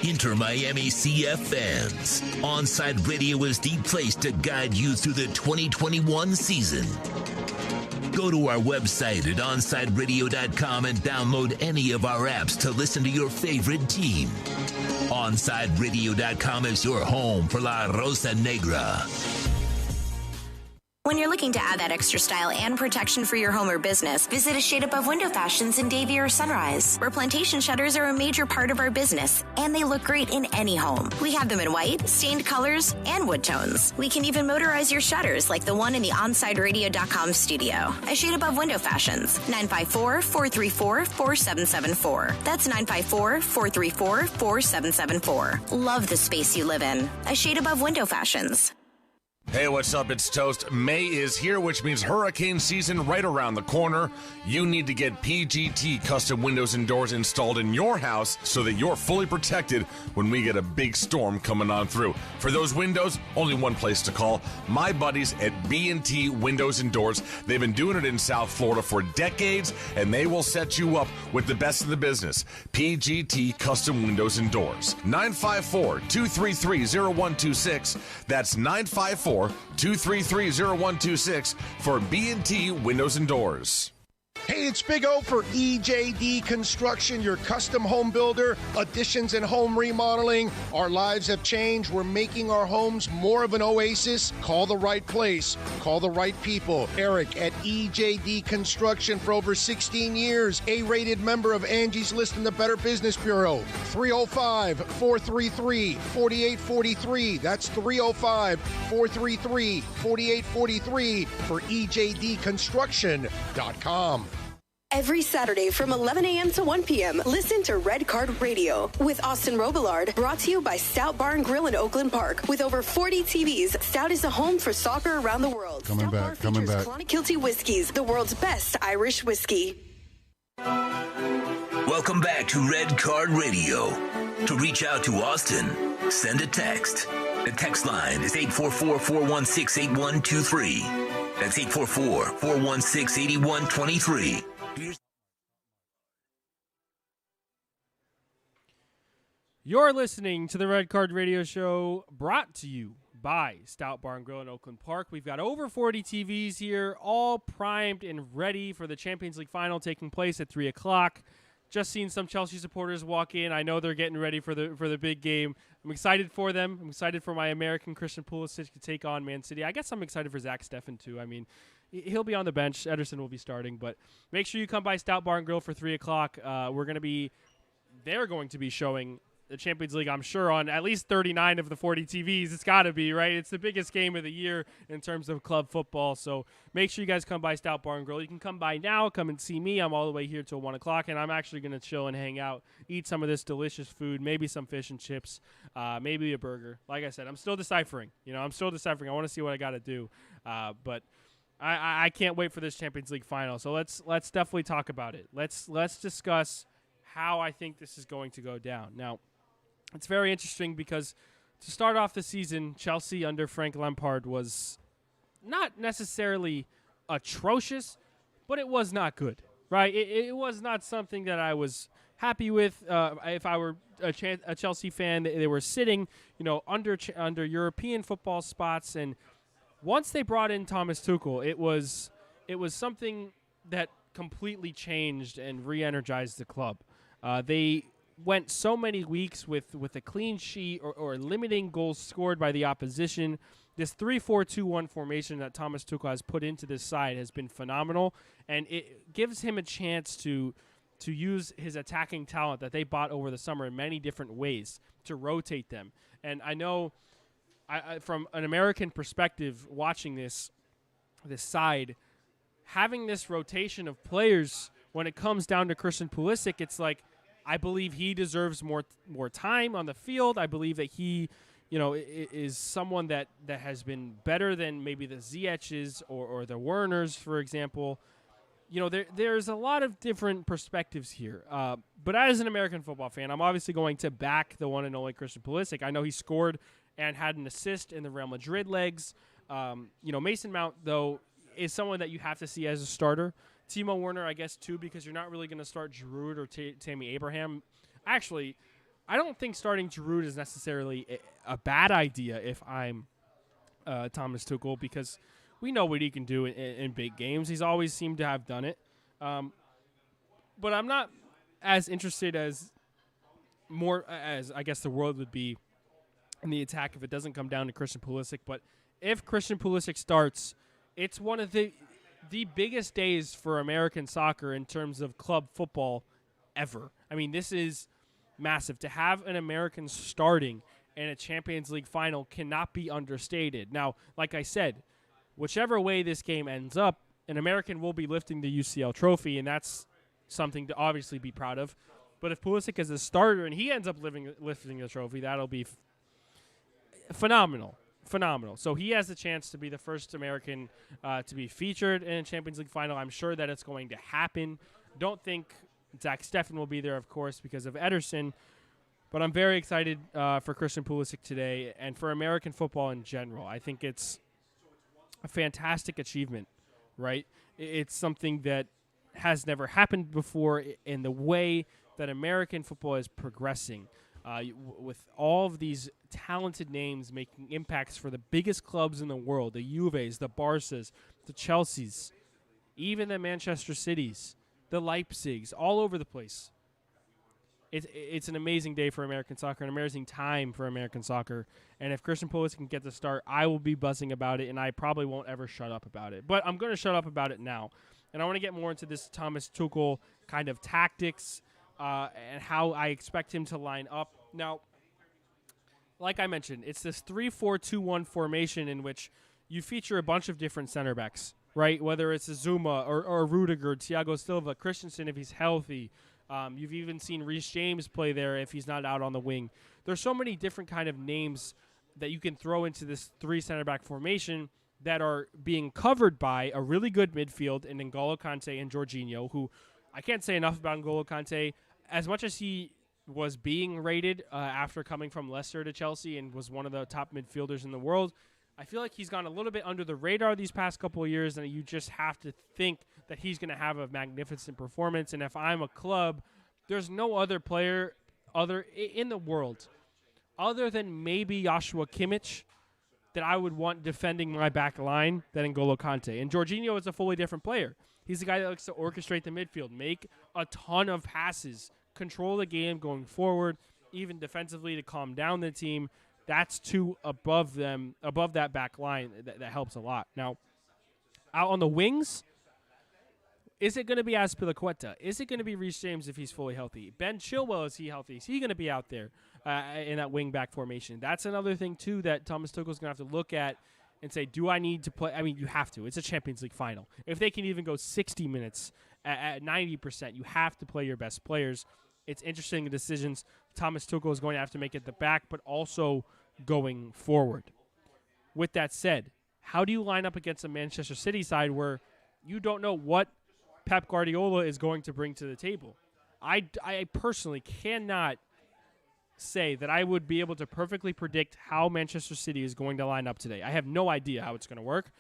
Inter Miami CF fans, Onside Radio is the place to guide you through the 2021 season. Go to our website at onsideradio.com and download any of our apps to listen to your favorite team. Onsideradio.com is your home for La Rosa Negra. When you're looking to add that extra style and protection for your home or business, visit a shade above window fashions in Davie or Sunrise, where plantation shutters are a major part of our business, and they look great in any home. We have them in white, stained colors, and wood tones. We can even motorize your shutters like the one in the OnsideRadio.com studio. A shade above window fashions, 954-434-4774. That's 954-434-4774. Love the space you live in. A shade above window fashions. Hey, what's up? It's Toast. May is here, which means hurricane season right around the corner. You need to get PGT custom windows and doors installed in your house so that you're fully protected when we get a big storm coming on through. For those windows, only one place to call. My buddies at B&T Windows and Doors. They've been doing it in South Florida for decades, and they will set you up with the best of the business. PGT custom windows and doors. 954-233-0126. That's 954-233-0126 for B&T Windows and Doors. Hey, it's Big O for EJD Construction, your custom home builder, additions and home remodeling. Our lives have changed. We're making our homes more of an oasis. Call the right place. Call the right people. Eric at EJD Construction for over 16 years. A-rated member of Angie's List in the Better Business Bureau. 305-433-4843. That's 305-433-4843 for EJDconstruction.com. Every Saturday from 11 a.m. to 1 p.m., listen to Red Card Radio with Austin Robillard, brought to you by Stout Bar and Grill in Oakland Park. With over 40 TVs, Stout is the home for soccer around the world. Coming back. Clonic Kilty Whiskies, the world's best Irish whiskey. Welcome back to Red Card Radio. To reach out to Austin, send a text. The text line is 844-416-8123. That's 844-416-8123. You're listening to the Red Card Radio Show, brought to you by Stout Bar and Grill in Oakland Park. We've got over 40 TVs here, all primed and ready for the Champions League final taking place at 3 o'clock. Just seen some Chelsea supporters walk in. I know they're getting ready for the big game. I'm excited for them. I'm excited for my American Christian Pulisic to take on Man City. I guess I'm excited for Zach Steffen too. I mean, he'll be on the bench. Ederson will be starting. But make sure you come by Stout Bar and Grill for 3 o'clock. They're going to be showing the Champions League, I'm sure, on at least 39 of the 40 TVs. It's got to be, right? It's the biggest game of the year in terms of club football. So make sure you guys come by Stout Bar and Grill. You can come by now, come and see me. I'm all the way here till 1 o'clock, and I'm actually going to chill and hang out, eat some of this delicious food, maybe some fish and chips, maybe a burger. Like I said, I'm still deciphering. I want to see what I got to do. But I can't wait for this Champions League final. So let's definitely talk about it. Let's discuss how I think this is going to go down. Now, it's very interesting because to start off the season, Chelsea under Frank Lampard was not necessarily atrocious, but it was not good, right? It was not something that I was happy with. If I were a Chelsea fan, they were sitting, under European football spots, and once they brought in Thomas Tuchel, it was something that completely changed and re-energized the club. They went so many weeks with a clean sheet or limiting goals scored by the opposition. This 3-4-2-1 formation that Thomas Tuchel has put into this side has been phenomenal, and it gives him a chance to use his attacking talent that they bought over the summer in many different ways to rotate them. And I know from an American perspective, watching this side, having this rotation of players, when it comes down to Christian Pulisic, it's like, I believe he deserves more time on the field. I believe that he, is someone that has been better than maybe the Ziyech's or the Werners, for example. There's a lot of different perspectives here. But as an American football fan, I'm obviously going to back the one and only Christian Pulisic. I know he scored and had an assist in the Real Madrid legs. Mason Mount, though, is someone that you have to see as a starter. Timo Werner, I guess, too, because you're not really going to start Giroud or Tammy Abraham. Actually, I don't think starting Giroud is necessarily a bad idea if I'm Thomas Tuchel, because we know what he can do in big games. He's always seemed to have done it. But I'm not as interested as I guess the world would be in the attack if it doesn't come down to Christian Pulisic. But if Christian Pulisic starts, it's one of the biggest days for American soccer in terms of club football ever. I mean, this is massive. To have an American starting in a Champions League final cannot be understated. Now, like I said, whichever way this game ends up, an American will be lifting the UCL trophy, and that's something to obviously be proud of. But if Pulisic is a starter and he ends up lifting the trophy, that'll be phenomenal. So he has the chance to be the first American to be featured in a Champions League final. I'm sure that it's going to happen. Don't think Zach Steffen will be there, of course, because of Ederson. But I'm very excited for Christian Pulisic today and for American football in general. I think it's a fantastic achievement, right? It's something that has never happened before in the way that American football is progressing. With all of these talented names making impacts for the biggest clubs in the world, the Juves, the Barças, the Chelseas, even the Manchester Cities, the Leipzigs, all over the place. It's an amazing day for American soccer, an amazing time for American soccer. And if Christian Pulisic can get the start, I will be buzzing about it, and I probably won't ever shut up about it. But I'm going to shut up about it now. And I want to get more into this Thomas Tuchel kind of tactics and how I expect him to line up. Now, like I mentioned, it's this 3-4-2-1 formation in which you feature a bunch of different center backs, right? Whether it's Azuma or Rudiger, Thiago Silva, Christensen if he's healthy. You've even seen Reyes James play there if he's not out on the wing. There's so many different kind of names that you can throw into this three center back formation that are being covered by a really good midfield in N'Golo Kante and Jorginho, who I can't say enough about N'Golo Kante. As much as he was being rated after coming from Leicester to Chelsea and was one of the top midfielders in the world, I feel like he's gone a little bit under the radar these past couple of years, and you just have to think that he's going to have a magnificent performance. And if I'm a club, there's no other player in the world other than maybe Joshua Kimmich that I would want defending my back line than N'Golo Kante. And Jorginho is a fully different player. He's the guy that likes to orchestrate the midfield, make a ton of passes, control the game going forward, even defensively to calm down the team. That's two above them, above that back line. That helps a lot. Now, out on the wings, is it going to be Azpilicueta? Is it going to be Reyes James if he's fully healthy? Ben Chilwell, is he healthy? Is he going to be out there in that wing-back formation? That's another thing, too, that Thomas Tuchel's going to have to look at and say, do I need to play? I mean, you have to. It's a Champions League final. If they can even go 60 minutes at 90%, you have to play your best players. It's interesting the decisions Thomas Tuchel is going to have to make at the back, but also going forward. With that said, how do you line up against a Manchester City side where you don't know what Pep Guardiola is going to bring to the table? I personally cannot say that I would be able to perfectly predict how Manchester City is going to line up today. I have no idea how it's going to work,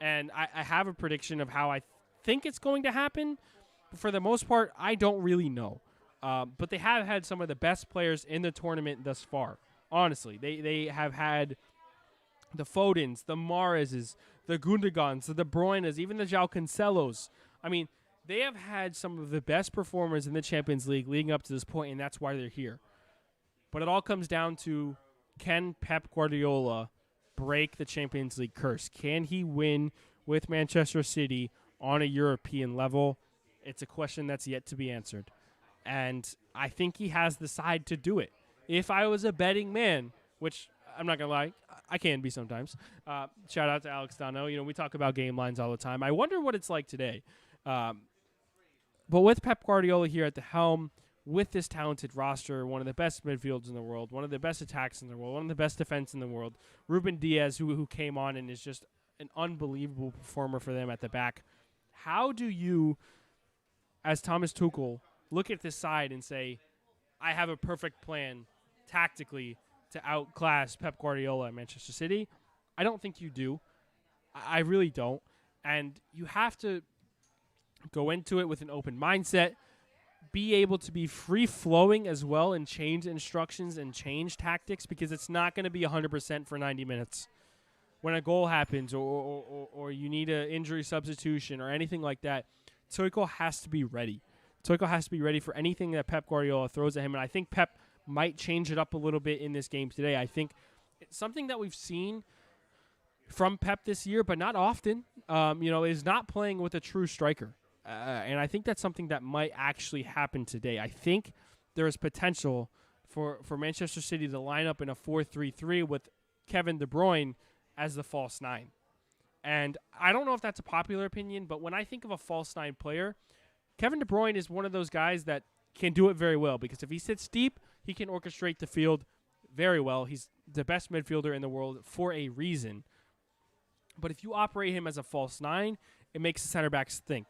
and I have a prediction of how I think it's going to happen. But for the most part, I don't really know. But they have had some of the best players in the tournament thus far. Honestly, they have had the Fodens, the Mahrezes, the Gundogan's, the De Bruyne's, even the João Cancelos. I mean, They have had some of the best performers in the Champions League leading up to this point, and that's why they're here. But it all comes down to, can Pep Guardiola break the Champions League curse? Can he win with Manchester City on a European level? It's a question that's yet to be answered. And I think he has the side to do it. If I was a betting man, which I'm not going to lie, I can be sometimes. Shout out to Alex Dano. We talk about game lines all the time. I wonder what it's like today. But with Pep Guardiola here at the helm, with this talented roster, one of the best midfields in the world, one of the best attacks in the world, one of the best defense in the world, Ruben Diaz, who came on and is just an unbelievable performer for them at the back. How do you, as Thomas Tuchel, look at this side and say, I have a perfect plan tactically to outclass Pep Guardiola at Manchester City? I don't think you do. I really don't. And you have to go into it with an open mindset, be able to be free-flowing as well and change instructions and change tactics, because it's not going to be 100% for 90 minutes. When a goal happens or you need an injury substitution or anything like that, Tuchel has to be ready. Tuchel has to be ready for anything that Pep Guardiola throws at him, and I think Pep might change it up a little bit in this game today. I think it's something that we've seen from Pep this year, but not often, is not playing with a true striker. And I think that's something that might actually happen today. I think there is potential for Manchester City to line up in a 4-3-3 with Kevin De Bruyne as the false nine. And I don't know if that's a popular opinion, but when I think of a false nine player, Kevin De Bruyne is one of those guys that can do it very well, because if he sits deep, he can orchestrate the field very well. He's the best midfielder in the world for a reason. But if you operate him as a false nine, it makes the center backs think.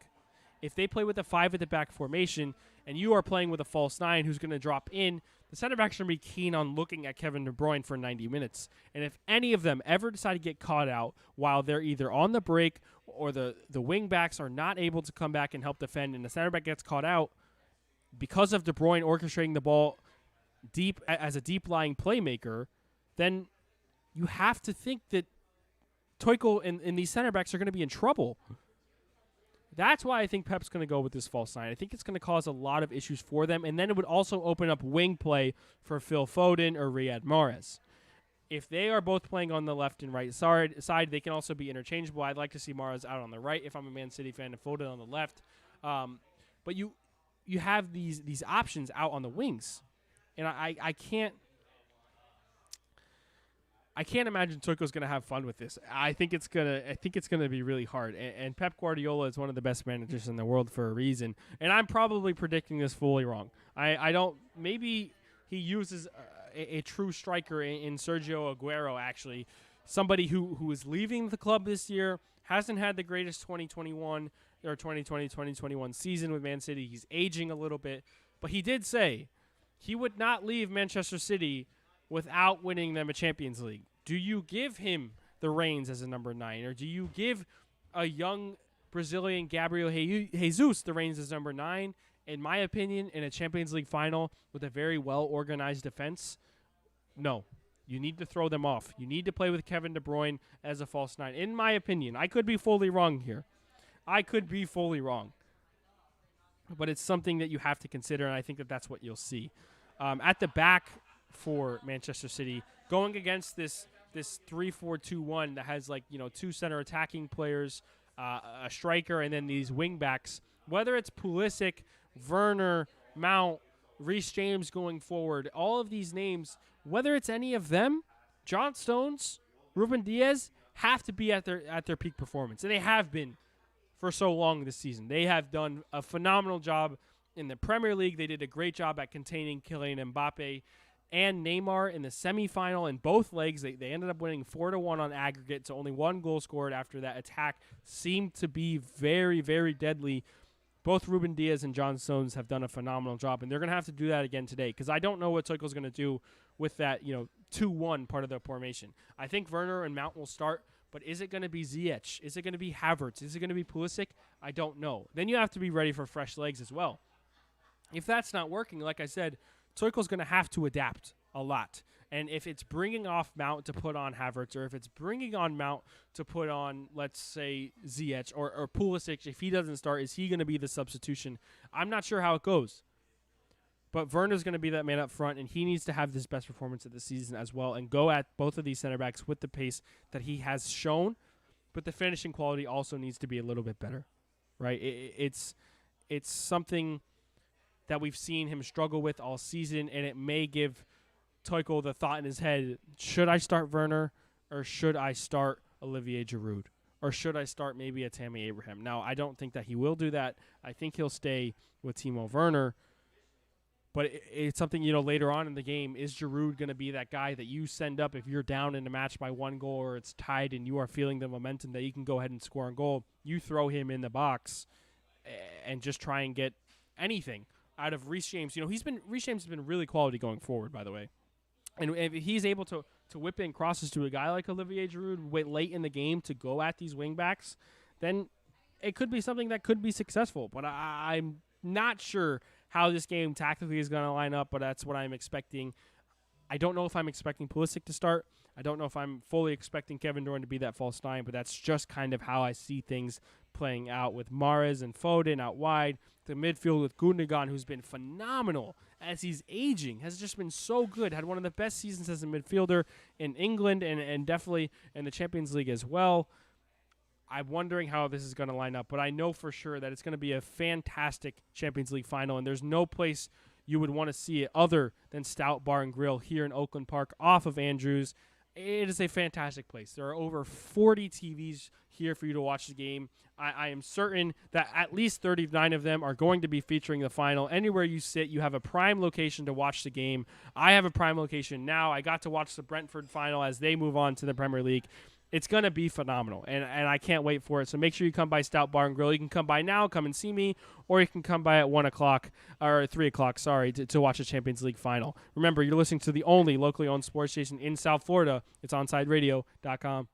If they play with a 5 at the back formation and you are playing with a false 9 who's going to drop in, the center backs are going to be keen on looking at Kevin De Bruyne for 90 minutes. And if any of them ever decide to get caught out while they're either on the break or the wing backs are not able to come back and help defend and the center back gets caught out, because of De Bruyne orchestrating the ball deep as a deep-lying playmaker, then you have to think that Tuchel and these center backs are going to be in trouble. That's why I think Pep's going to go with this false nine. I think it's going to cause a lot of issues for them, and then it would also open up wing play for Phil Foden or Riyad Mahrez. If they are both playing on the left and right side, they can also be interchangeable. I'd like to see Mahrez out on the right if I'm a Man City fan, and Foden on the left. But you have these options out on the wings, and I can't imagine Tuchel's going to have fun with this. I think it's gonna be really hard. And Pep Guardiola is one of the best managers in the world for a reason. And I'm probably predicting this fully wrong. I don't. Maybe he uses a true striker in Sergio Aguero. Actually, somebody who is leaving the club this year, hasn't had the greatest 2021 or 2020-2021 season with Man City. He's aging a little bit, but he did say he would not leave Manchester City without winning them a Champions League. Do you give him the reins as a number 9, or do you give a young Brazilian Gabriel Jesus the reins as number 9? In my opinion, in a Champions League final with a very well-organized defense, no. You need to throw them off. You need to play with Kevin De Bruyne as a false 9. In my opinion, I could be fully wrong here. I could be fully wrong. But it's something that you have to consider, and I think that that's what you'll see. At the back for Manchester City, going against this 3-4-2-1 that has two center attacking players, a striker, and then these wing backs, whether it's Pulisic, Werner, Mount, Reece James going forward, all of these names, whether it's any of them, John Stones, Ruben Diaz, have to be at their peak performance, and they have been for so long this season. They have done a phenomenal job in the Premier League. They did a great job at containing Kylian Mbappe and Neymar in the semifinal in both legs. They ended up winning 4-1 on aggregate, so only one goal scored after that attack seemed to be very, very deadly. Both Ruben Diaz and John Stones have done a phenomenal job, and they're going to have to do that again today, because I don't know what Tuchel's going to do with that 2-1 part of the formation. I think Werner and Mount will start, but is it going to be Ziyech? Is it going to be Havertz? Is it going to be Pulisic? I don't know. Then you have to be ready for fresh legs as well. If that's not working, like I said, Tuchel's going to have to adapt. a lot. And if it's bringing off Mount to put on Havertz, or if it's bringing on Mount to put on, let's say, Ziyech or Pulisic, if he doesn't start, is he going to be the substitution? I'm not sure how it goes. But Werner's going to be that man up front, and he needs to have his best performance of the season as well and go at both of these center backs with the pace that he has shown. But the finishing quality also needs to be a little bit better, right? It's something that we've seen him struggle with all season, and it may give Tuchel the thought in his head, should I start Werner or should I start Olivier Giroud? Or should I start maybe a Tammy Abraham? Now, I don't think that he will do that. I think he'll stay with Timo Werner. But it's something, later on in the game, is Giroud going to be that guy that you send up if you're down in a match by 1 goal or it's tied and you are feeling the momentum that you can go ahead and score a goal? You throw him in the box and just try and get anything out of Reece James. Reece James has been really quality going forward, by the way. And if he's able to whip in crosses to a guy like Olivier Giroud late in the game to go at these wingbacks, then it could be something that could be successful. But I'm not sure how this game tactically is going to line up, but that's what I'm expecting. I don't know if I'm expecting Pulisic to start. I don't know if I'm fully expecting Kevin Durant to be that false 9, but that's just kind of how I see things playing out with Mahrez and Foden out wide. The midfield with Gundogan, who's been phenomenal as he's aging, has just been so good. Had one of the best seasons as a midfielder in England and definitely in the Champions League as well. I'm wondering how this is going to line up, but I know for sure that it's going to be a fantastic Champions League final, and there's no place you would want to see it other than Stout Bar and Grill here in Oakland Park off of Andrews. It is a fantastic place. There are over 40 TVs here for you to watch the game. I am certain that at least 39 of them are going to be featuring the final. Anywhere you sit, you have a prime location to watch the game. I have a prime location now. I got to watch the Brentford final as they move on to the Premier League. It's going to be phenomenal, and I can't wait for it. So make sure you come by Stout Bar and Grill. You can come by now, come and see me, or you can come by at 1 o'clock, or 3 o'clock, to watch the Champions League final. Remember, you're listening to the only locally owned sports station in South Florida. It's OnsideRadio.com.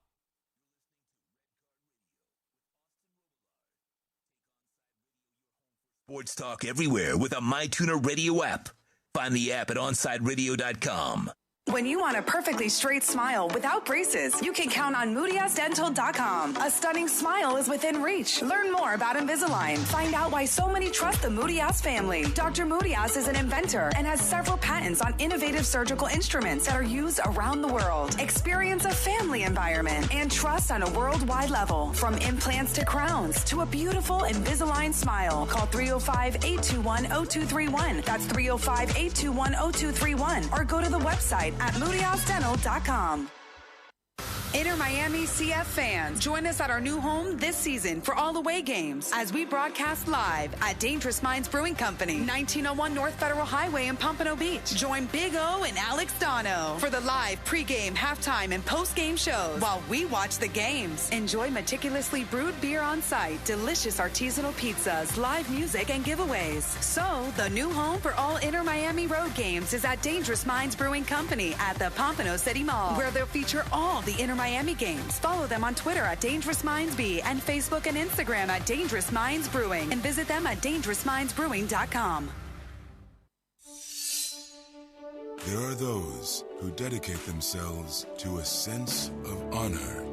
Sports talk everywhere with a MyTuner Radio app. Find the app at OnsideRadio.com. When you want a perfectly straight smile without braces, you can count on MoodyOsDental.com. A stunning smile is within reach. Learn more about Invisalign. Find out why so many trust the Moody Os family. Dr. Moody Os is an inventor and has several patents on innovative surgical instruments that are used around the world. Experience a family environment and trust on a worldwide level. From implants to crowns to a beautiful Invisalign smile. Call 305-821-0231. That's 305-821-0231. Or go to the website at MoodyOsDental.com. Inter Miami CF fans, join us at our new home this season for all away games as we broadcast live at Dangerous Minds Brewing Company, 1901 North Federal Highway in Pompano Beach. Join Big O and Alex Dono for the live pregame, halftime, and postgame shows while we watch the games. Enjoy meticulously brewed beer on site, delicious artisanal pizzas, live music, and giveaways. So, the new home for all Inter Miami road games is at Dangerous Minds Brewing Company at the Pompano City Mall, where they'll feature all the Inter Miami games. Follow them on Twitter at Dangerous Minds B and Facebook and Instagram at Dangerous Minds Brewing, and visit them at DangerousMindsBrewing.com. There are those who dedicate themselves to a sense of honor,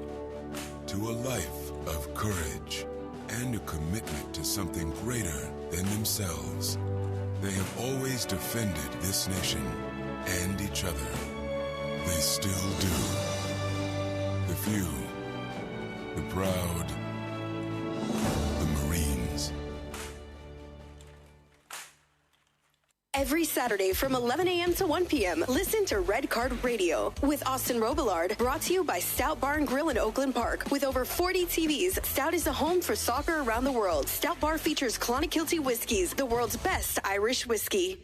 to a life of courage, and a commitment to something greater than themselves. They have always defended this nation and each other. They still do. The few, the proud, the Marines. Every Saturday from 11 a.m. to 1 p.m., listen to Red Card Radio with Austin Robillard, brought to you by Stout Bar and Grill in Oakland Park. With over 40 TVs, Stout is the home for soccer around the world. Stout Bar features Clonakilty whiskeys, the world's best Irish whiskey.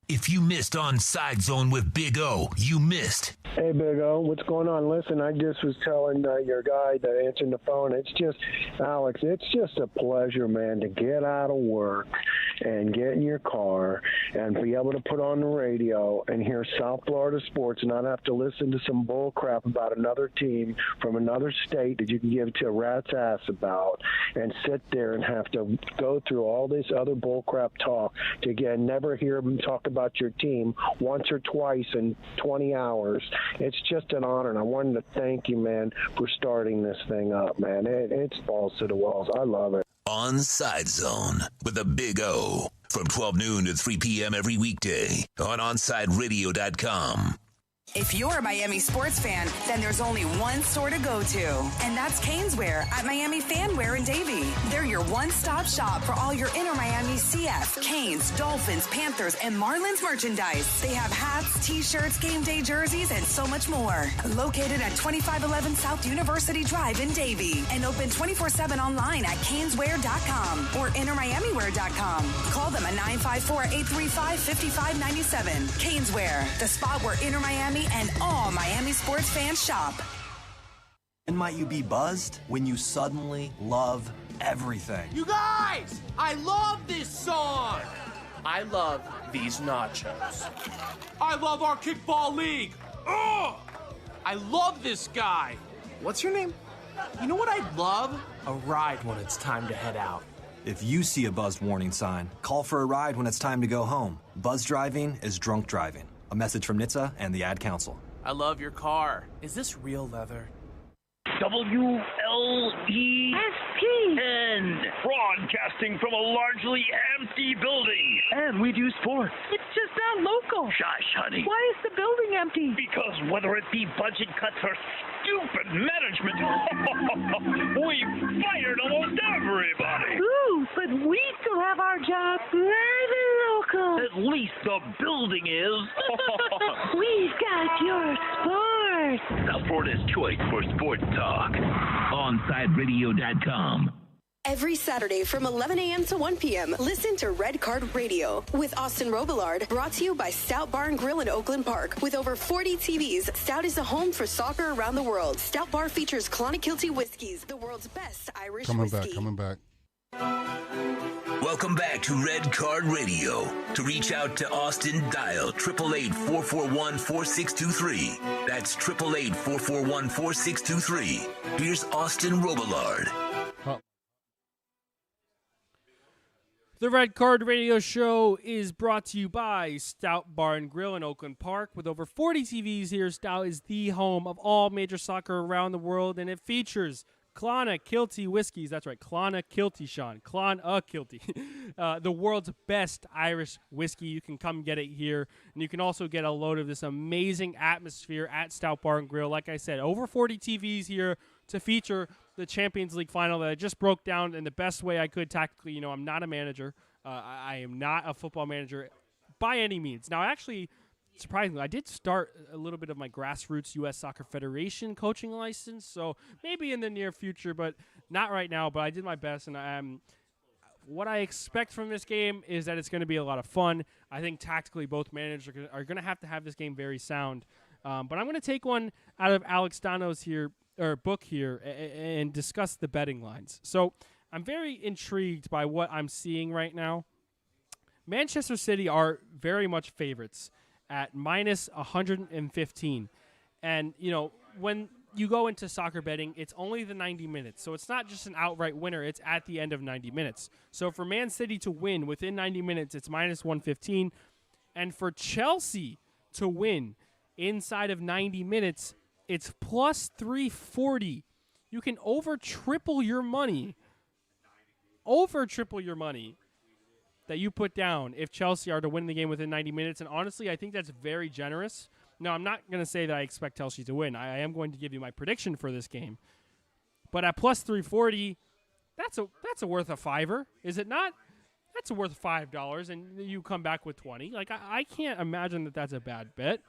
If you missed Onside Zone with Big O, you missed. Hey, Big O, what's going on? Listen, I just was telling your guy that answering the phone, Alex, it's just a pleasure, man, to get out of work and get in your car and be able to put on the radio and hear South Florida sports and not have to listen to some bull crap about another team from another state that you can give to a rat's ass about and sit there and have to go through all this other bull crap talk to, again, never hear them talk about your team once or twice in 20 hours. It's just an honor, and I wanted to thank you, man, for starting this thing up, man. It's balls to the walls. I love it. Onside Zone with a big O from 12 noon to 3 p.m. every weekday on OnsideRadio.com. If you're a Miami sports fan, then there's only one store to go to, and that's Caneswear at Miami Fanwear in Davie. They're your one-stop shop for all your Inter Miami CF, Canes, Dolphins, Panthers, and Marlins merchandise. They have hats, t-shirts, game day jerseys, and so much more. Located at 2511 South University Drive in Davie, and open 24/7 online at Caneswear.com or InterMiamiWear.com. Call them at 954-835-5597. Caneswear, the spot where Inter Miami and all Miami sports fans shop. When might you be buzzed? When you suddenly love everything. You guys, I love this song. I love these nachos. I love our kickball league. Ugh! I love this guy. What's your name? You know what I'd love? A ride when it's time to head out. If you see a buzzed warning sign, call for a ride when it's time to go home. Buzz driving is drunk driving. A message from NHTSA and the Ad Council. I love your car. Is this real leather? WLESPN. Broadcasting from a largely empty building. And we do sports. It's just not local. Shush, honey. Why is the building empty? Because whether it be budget cuts or stupid management, we fired almost everybody. Ooh, but we still have our job live and local. At least the building is. We've got your sports. South Florida's choice for sports talk. OnsideRadio.com. Every Saturday from 11 a.m. to 1 p.m., listen to Red Card Radio with Austin Robillard, brought to you by Stout Bar and Grill in Oakland Park. With over 40 TVs, Stout is the home for soccer around the world. Stout Bar features Clonakilty whiskeys, the world's best Irish whiskey. Coming back. Welcome back to Red Card Radio. To reach out to Austin, dial 888-441-4623. That's 888-441-4623. Here's Austin Robillard. The Red Card Radio Show is brought to you by Stout Bar and Grill in Oakland Park. With over 40 TVs here, Stout is the home of all major soccer around the world, and it features Clonakilty whiskeys. That's right, Clonakilty, Sean. Clonakilty. The world's best Irish whiskey. You can come get it here, and you can also get a load of this amazing atmosphere at Stout Bar and Grill. Like I said, over 40 TVs here to feature the Champions League final that I just broke down in the best way I could tactically. You know, I'm not a manager. I am not a football manager by any means. Now, actually, surprisingly, I did start a little bit of my grassroots U.S. Soccer Federation coaching license, so maybe in the near future, but not right now. But I did my best, and what I expect from this game is that it's going to be a lot of fun. I think tactically both managers are going to have this game very sound. But I'm going to take one out of Alex Dono's book here and discuss the betting lines. So I'm very intrigued by what I'm seeing right now. Manchester City are very much favorites at minus 115. And, you know, when you go into soccer betting, it's only the 90 minutes. So it's not just an outright winner. It's at the end of 90 minutes. So for Man City to win within 90 minutes, it's minus 115. And for Chelsea to win inside of 90 minutes, it's plus 340. You can over triple your money that you put down if Chelsea are to win the game within 90 minutes. And honestly, I think that's very generous. Now, I'm not going to say that I expect Chelsea to win. I am going to give you my prediction for this game. But at plus 340, that's a worth a $5, is it not? That's worth $5, and you come back with 20. Like, I can't imagine that that's a bad bet.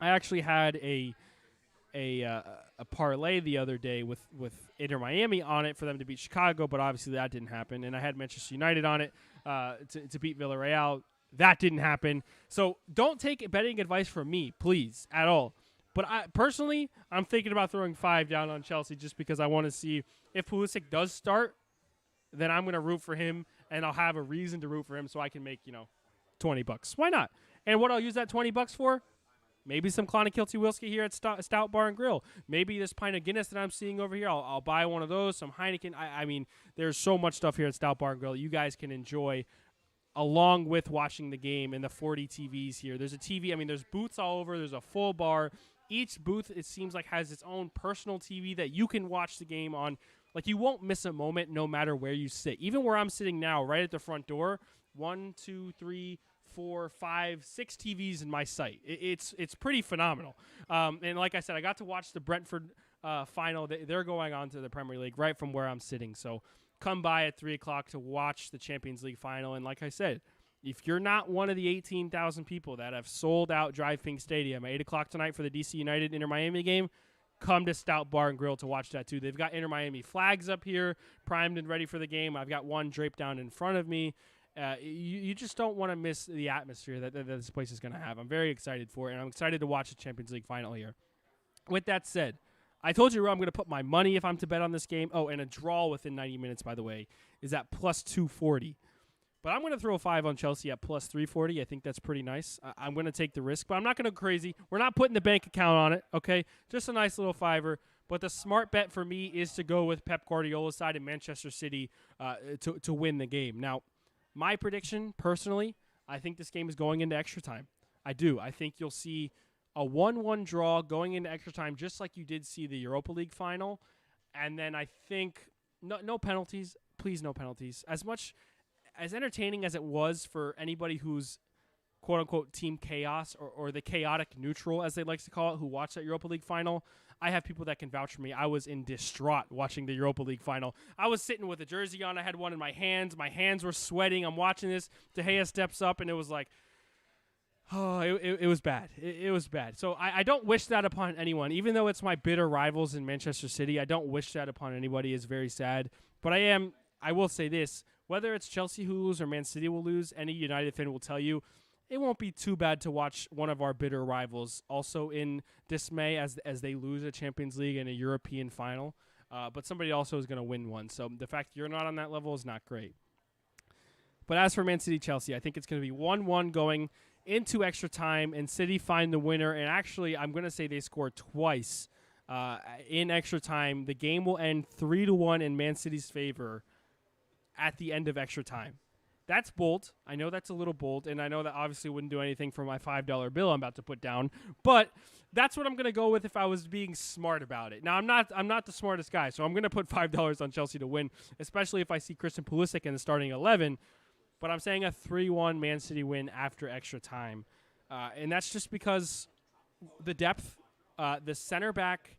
I actually had a parlay the other day with Inter Miami on it for them to beat Chicago, but obviously that didn't happen. And I had Manchester United on it to beat Villarreal. That didn't happen. So don't take betting advice from me, please, at all. But personally, I'm thinking about throwing 5 down on Chelsea just because I want to see if Pulisic does start, then I'm going to root for him and I'll have a reason to root for him so I can make, $20. Why not? And what I'll use that $20 for? Maybe some Clonakilty Whiskey here at Stout Bar and Grill. Maybe this pint of Guinness that I'm seeing over here. I'll buy one of those, some Heineken. I mean, there's so much stuff here at Stout Bar and Grill that you guys can enjoy along with watching the game and the 40 TVs here. There's a TV. I mean, there's booths all over. There's a full bar. Each booth, it seems like, has its own personal TV that you can watch the game on. Like, you won't miss a moment no matter where you sit. Even where I'm sitting now, right at the front door, 1, 2, 3, 4, 5, 6 TVs in my sight. It's pretty phenomenal. And like I said, I got to watch the Brentford final. They're going on to the Premier League right from where I'm sitting. So come by at 3 o'clock to watch the Champions League final. And like I said, if you're not one of the 18,000 people that have sold out Drive Pink Stadium at 8 o'clock tonight for the DC United Inter Miami game, come to Stout Bar and Grill to watch that too. They've got Inter Miami flags up here, primed and ready for the game. I've got one draped down in front of me. You just don't want to miss the atmosphere that this place is going to have. I'm very excited for it, and I'm excited to watch the Champions League final here. With that said, I told you where I'm going to put my money if I'm to bet on this game. Oh, and a draw within 90 minutes, by the way, is at plus 240. But I'm going to throw a 5 on Chelsea at plus 340. I think that's pretty nice. I'm going to take the risk, but I'm not going to go crazy. We're not putting the bank account on it, okay? Just a nice little $5. But the smart bet for me is to go with Pep Guardiola's side in Manchester City to win the game. Now, my prediction, personally, I think this game is going into extra time. I do. I think you'll see a 1-1 draw going into extra time, just like you did see the Europa League final. And then I think no penalties. Please, no penalties. As entertaining as it was for anybody who's quote-unquote team chaos or the chaotic neutral, as they like to call it, who watched that Europa League final, I have people that can vouch for me. I was in distraught watching the Europa League final. I was sitting with a jersey on. I had one in my hands. My hands were sweating. I'm watching this. De Gea steps up, and it was like, oh, it was bad. It was bad. So I don't wish that upon anyone. Even though it's my bitter rivals in Manchester City, I don't wish that upon anybody. It's very sad. But I will say this. Whether it's Chelsea who lose or Man City will lose, any United fan will tell you it won't be too bad to watch one of our bitter rivals also in dismay as they lose a Champions League and a European final. But somebody also is going to win one. So the fact you're not on that level is not great. But as for Man City-Chelsea, I think it's going to be 1-1 going into extra time, and City find the winner. And actually, I'm going to say they score twice in extra time. The game will end 3-1 in Man City's favor at the end of extra time. That's bold. I know that's a little bold, and I know that obviously wouldn't do anything for my $5 bill I'm about to put down, but that's what I'm going to go with if I was being smart about it. Now, I'm not the smartest guy, so I'm going to put $5 on Chelsea to win, especially if I see Christian Pulisic in the starting 11, but I'm saying a 3-1 Man City win after extra time, and that's just because the depth, the center back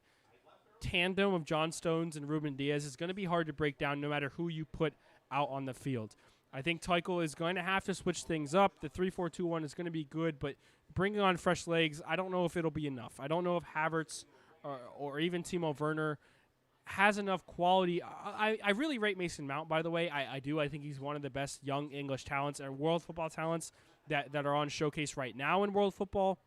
tandem of John Stones and Ruben Diaz is going to be hard to break down no matter who you put out on the field. I think Tuchel is going to have to switch things up. The 3-4-2-1 is going to be good, but bringing on fresh legs, I don't know if it'll be enough. I don't know if Havertz or even Timo Werner has enough quality. I really rate Mason Mount, by the way. I do. I think he's one of the best young English talents and world football talents that are on showcase right now in world football.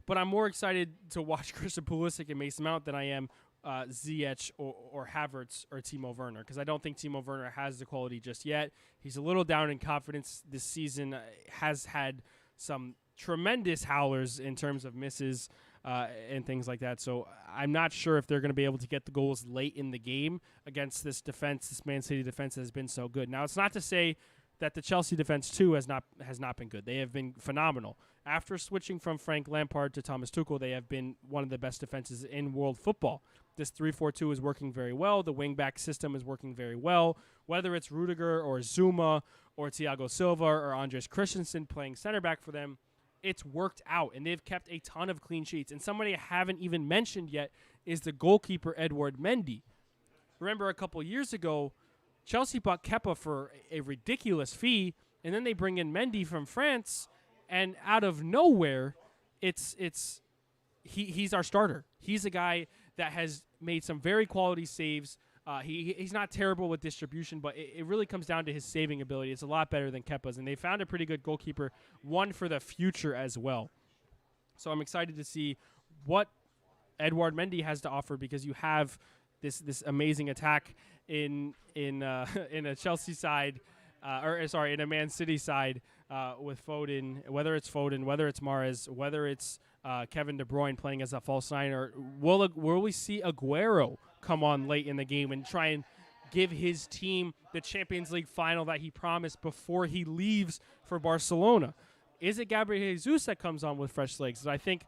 But I'm more excited to watch Christian Pulisic and Mason Mount than I am Ziyech or Havertz or Timo Werner, because I don't think Timo Werner has the quality just yet. He's a little down in confidence this season, has had some tremendous howlers in terms of misses and things like that. So I'm not sure if they're going to be able to get the goals late in the game against this defense, this Man City defense that has been so good. Now, it's not to say that the Chelsea defense, too, has not been good. They have been phenomenal. After switching from Frank Lampard to Thomas Tuchel, they have been one of the best defenses in world football. This 3-4-2 is working very well. The wing-back system is working very well. Whether it's Rudiger or Zuma or Thiago Silva or Andres Christensen playing center back for them, it's worked out, and they've kept a ton of clean sheets. And somebody I haven't even mentioned yet is the goalkeeper, Edouard Mendy. Remember a couple years ago, Chelsea bought Kepa for a ridiculous fee, and then they bring in Mendy from France, and out of nowhere, he's our starter. He's a guy that has made some very quality saves. He's not terrible with distribution, but it really comes down to his saving ability. It's a lot better than Kepa's, and they found a pretty good goalkeeper, one for the future as well. So I'm excited to see what Edouard Mendy has to offer, because you have this amazing attack, in a Chelsea side, in a Man City side with Foden, whether it's Mahrez, whether it's Kevin De Bruyne playing as a false nine, or will we see Aguero come on late in the game and try and give his team the Champions League final that he promised before he leaves for Barcelona? Is it Gabriel Jesus that comes on with fresh legs? I think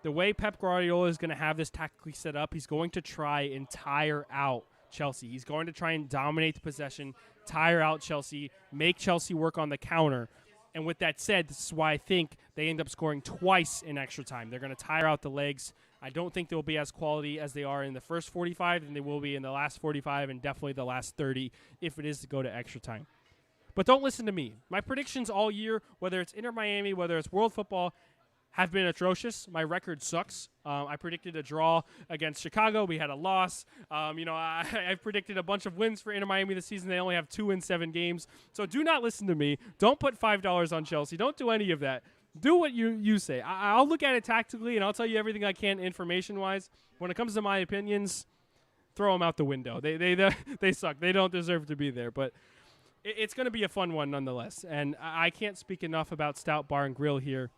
the way Pep Guardiola is going to have this tactically set up, he's going to try and tire out Chelsea. He's going to try and dominate the possession, tire out Chelsea, make Chelsea work on the counter. And with that said, this is why I think they end up scoring twice in extra time. They're going to tire out the legs. I don't think they'll be as quality as they are in the first 45 than they will be in the last 45 and definitely the last 30 if it is to go to extra time. But don't listen to me. My predictions all year, whether it's Inter Miami, whether it's World Football, have been atrocious. My record sucks. I predicted a draw against Chicago. We had a loss. I predicted a bunch of wins for Inter Miami this season. They only have 2 in 7 games. So do not listen to me. Don't put $5 on Chelsea. Don't do any of that. Do what you say. I'll look at it tactically, and I'll tell you everything I can information-wise. When it comes to my opinions, throw them out the window. They suck. They don't deserve to be there. But it's going to be a fun one nonetheless. And I can't speak enough about Stout Bar and Grill here.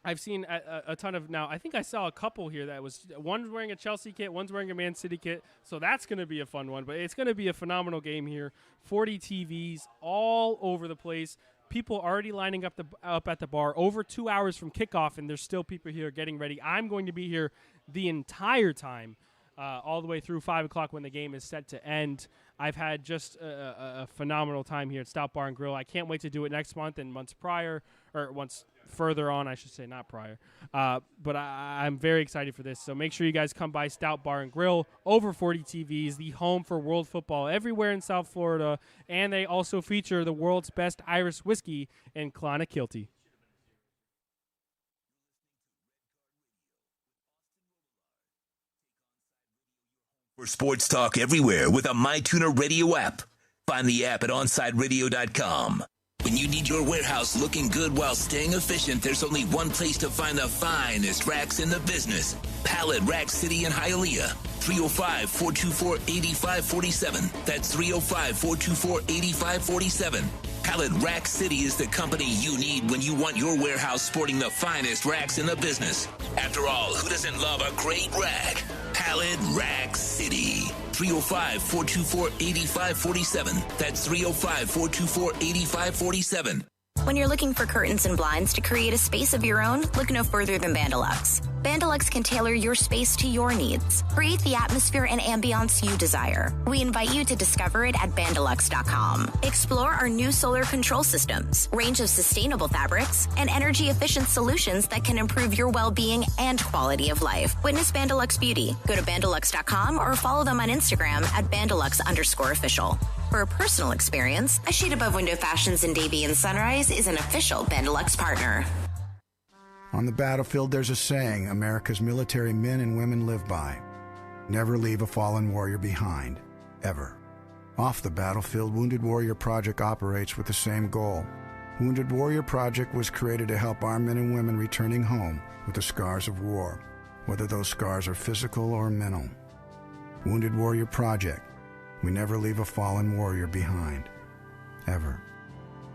I've seen a ton of now. I think I saw a couple here that was one's wearing a Chelsea kit, one's wearing a Man City kit. So that's going to be a fun one. But it's going to be a phenomenal game here. 40 TVs all over the place. People already lining up at the bar over 2 hours from kickoff, and there's still people here getting ready. I'm going to be here the entire time, all the way through 5 o'clock when the game is set to end. I've had just a phenomenal time here at Stout Bar and Grill. I can't wait to do it next month and months further on, I should say, not prior. But I'm very excited for this. So make sure you guys come by Stout Bar and Grill, over 40 TVs, the home for world football everywhere in South Florida. And they also feature the world's best Irish whiskey in Clonakilty. For sports talk everywhere with a MyTuner Radio app. Find the app at OnsideRadio.com. When you need your warehouse looking good while staying efficient, there's only one place to find the finest racks in the business. Pallet Rack City in Hialeah. 305-424-8547. That's 305-424-8547. Pallet Rack City is the company you need when you want your warehouse sporting the finest racks in the business. After all, who doesn't love a great rack? Pallet Rack City. 305-424-8547. That's 305-424-8547. When you're looking for curtains and blinds to create a space of your own, look no further than Bandalux. Bandalux can tailor your space to your needs. Create the atmosphere and ambiance you desire. We invite you to discover it at Bandalux.com. Explore our new solar control systems, range of sustainable fabrics, and energy-efficient solutions that can improve your well-being and quality of life. Witness Bandalux Beauty. Go to Bandalux.com or follow them on Instagram at Bandalux_official. For a personal experience, A Shade Above Window Fashions in Davie and Sunrise is an official Bandalux partner. On the battlefield, there's a saying America's military men and women live by. Never leave a fallen warrior behind, ever. Off the battlefield, Wounded Warrior Project operates with the same goal. Wounded Warrior Project was created to help our men and women returning home with the scars of war, whether those scars are physical or mental. Wounded Warrior Project. We never leave a fallen warrior behind, ever.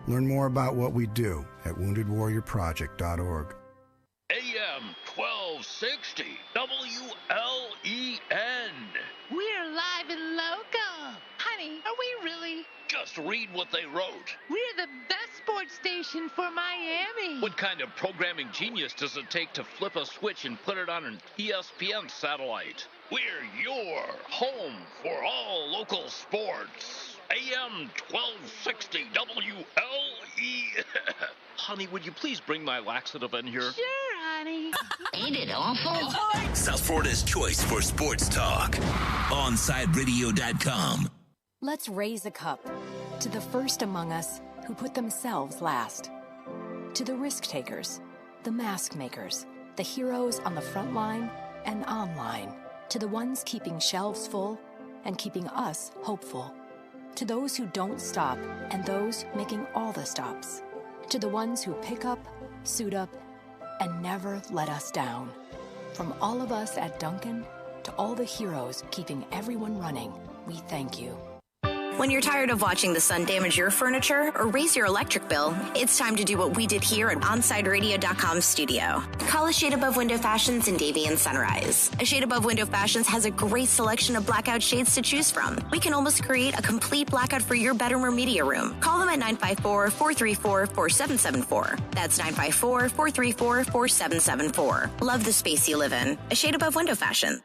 Learn more about what we do at woundedwarriorproject.org. AM 1260 WLEN. We're live and local. Honey, are we really? Just read what they wrote. We're the best sports station for Miami. What kind of programming genius does it take to flip a switch and put it on an ESPN satellite? We're your home for all local sports. AM 1260 WLE. Honey, would you please bring my laxative in here? Sure, honey. Ain't it awful? South Florida's choice for sports talk. OnsideRadio.com. Let's raise a cup to the first among us who put themselves last. To the risk takers, the mask makers, the heroes on the front line and online. To the ones keeping shelves full and keeping us hopeful. To those who don't stop and those making all the stops. To the ones who pick up, suit up, and never let us down. From all of us at Duncan to all the heroes keeping everyone running, we thank you. When you're tired of watching the sun damage your furniture or raise your electric bill, it's time to do what we did here at OnSideRadio.com studio. Call A Shade Above Window Fashions in Davie and Sunrise. A Shade Above Window Fashions has a great selection of blackout shades to choose from. We can almost create a complete blackout for your bedroom or media room. Call them at 954-434-4774. That's 954-434-4774. Love the space you live in. A Shade Above Window Fashion.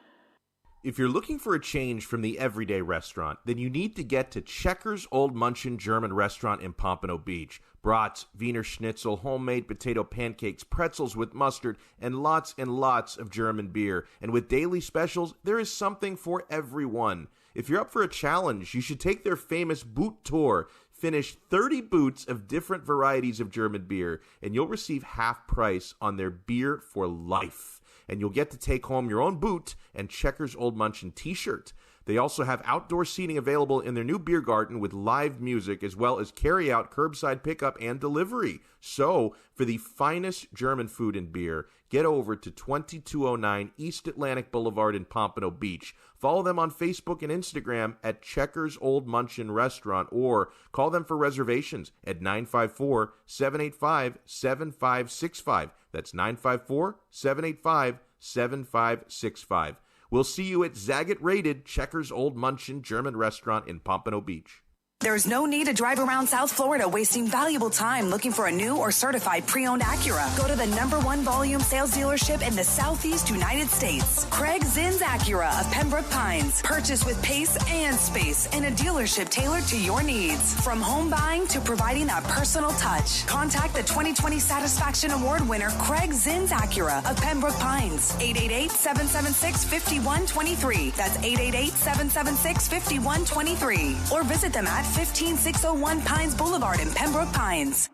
If you're looking for a change from the everyday restaurant, then you need to get to Checkers Old Munchin German Restaurant in Pompano Beach. Brats, Wiener Schnitzel, homemade potato pancakes, pretzels with mustard, and lots of German beer. And with daily specials, there is something for everyone. If you're up for a challenge, you should take their famous boot tour. Finish 30 boots of different varieties of German beer, and you'll receive half price on their beer for life. And you'll get to take home your own boot and Checkers Old Munchin t-shirt. They also have outdoor seating available in their new beer garden with live music, as well as carry-out, curbside pickup, and delivery. So, for the finest German food and beer, get over to 2209 East Atlantic Boulevard in Pompano Beach. Follow them on Facebook and Instagram at Checkers Old Munchin Restaurant, or call them for reservations at 954-785-7565. That's 954-785-7565. We'll see you at Zagat-rated Checkers Old Munchin German Restaurant in Pompano Beach. There's no need to drive around South Florida wasting valuable time looking for a new or certified pre-owned Acura. Go to the #1 volume sales dealership in the Southeast United States. Craig Zinn's Acura of Pembroke Pines. Purchase with pace and space in a dealership tailored to your needs. From home buying to providing that personal touch. Contact the 2020 Satisfaction Award winner Craig Zinn's Acura of Pembroke Pines. 888-776-5123. That's 888-776-5123. Or visit them at 15601 Pines Boulevard in Pembroke Pines.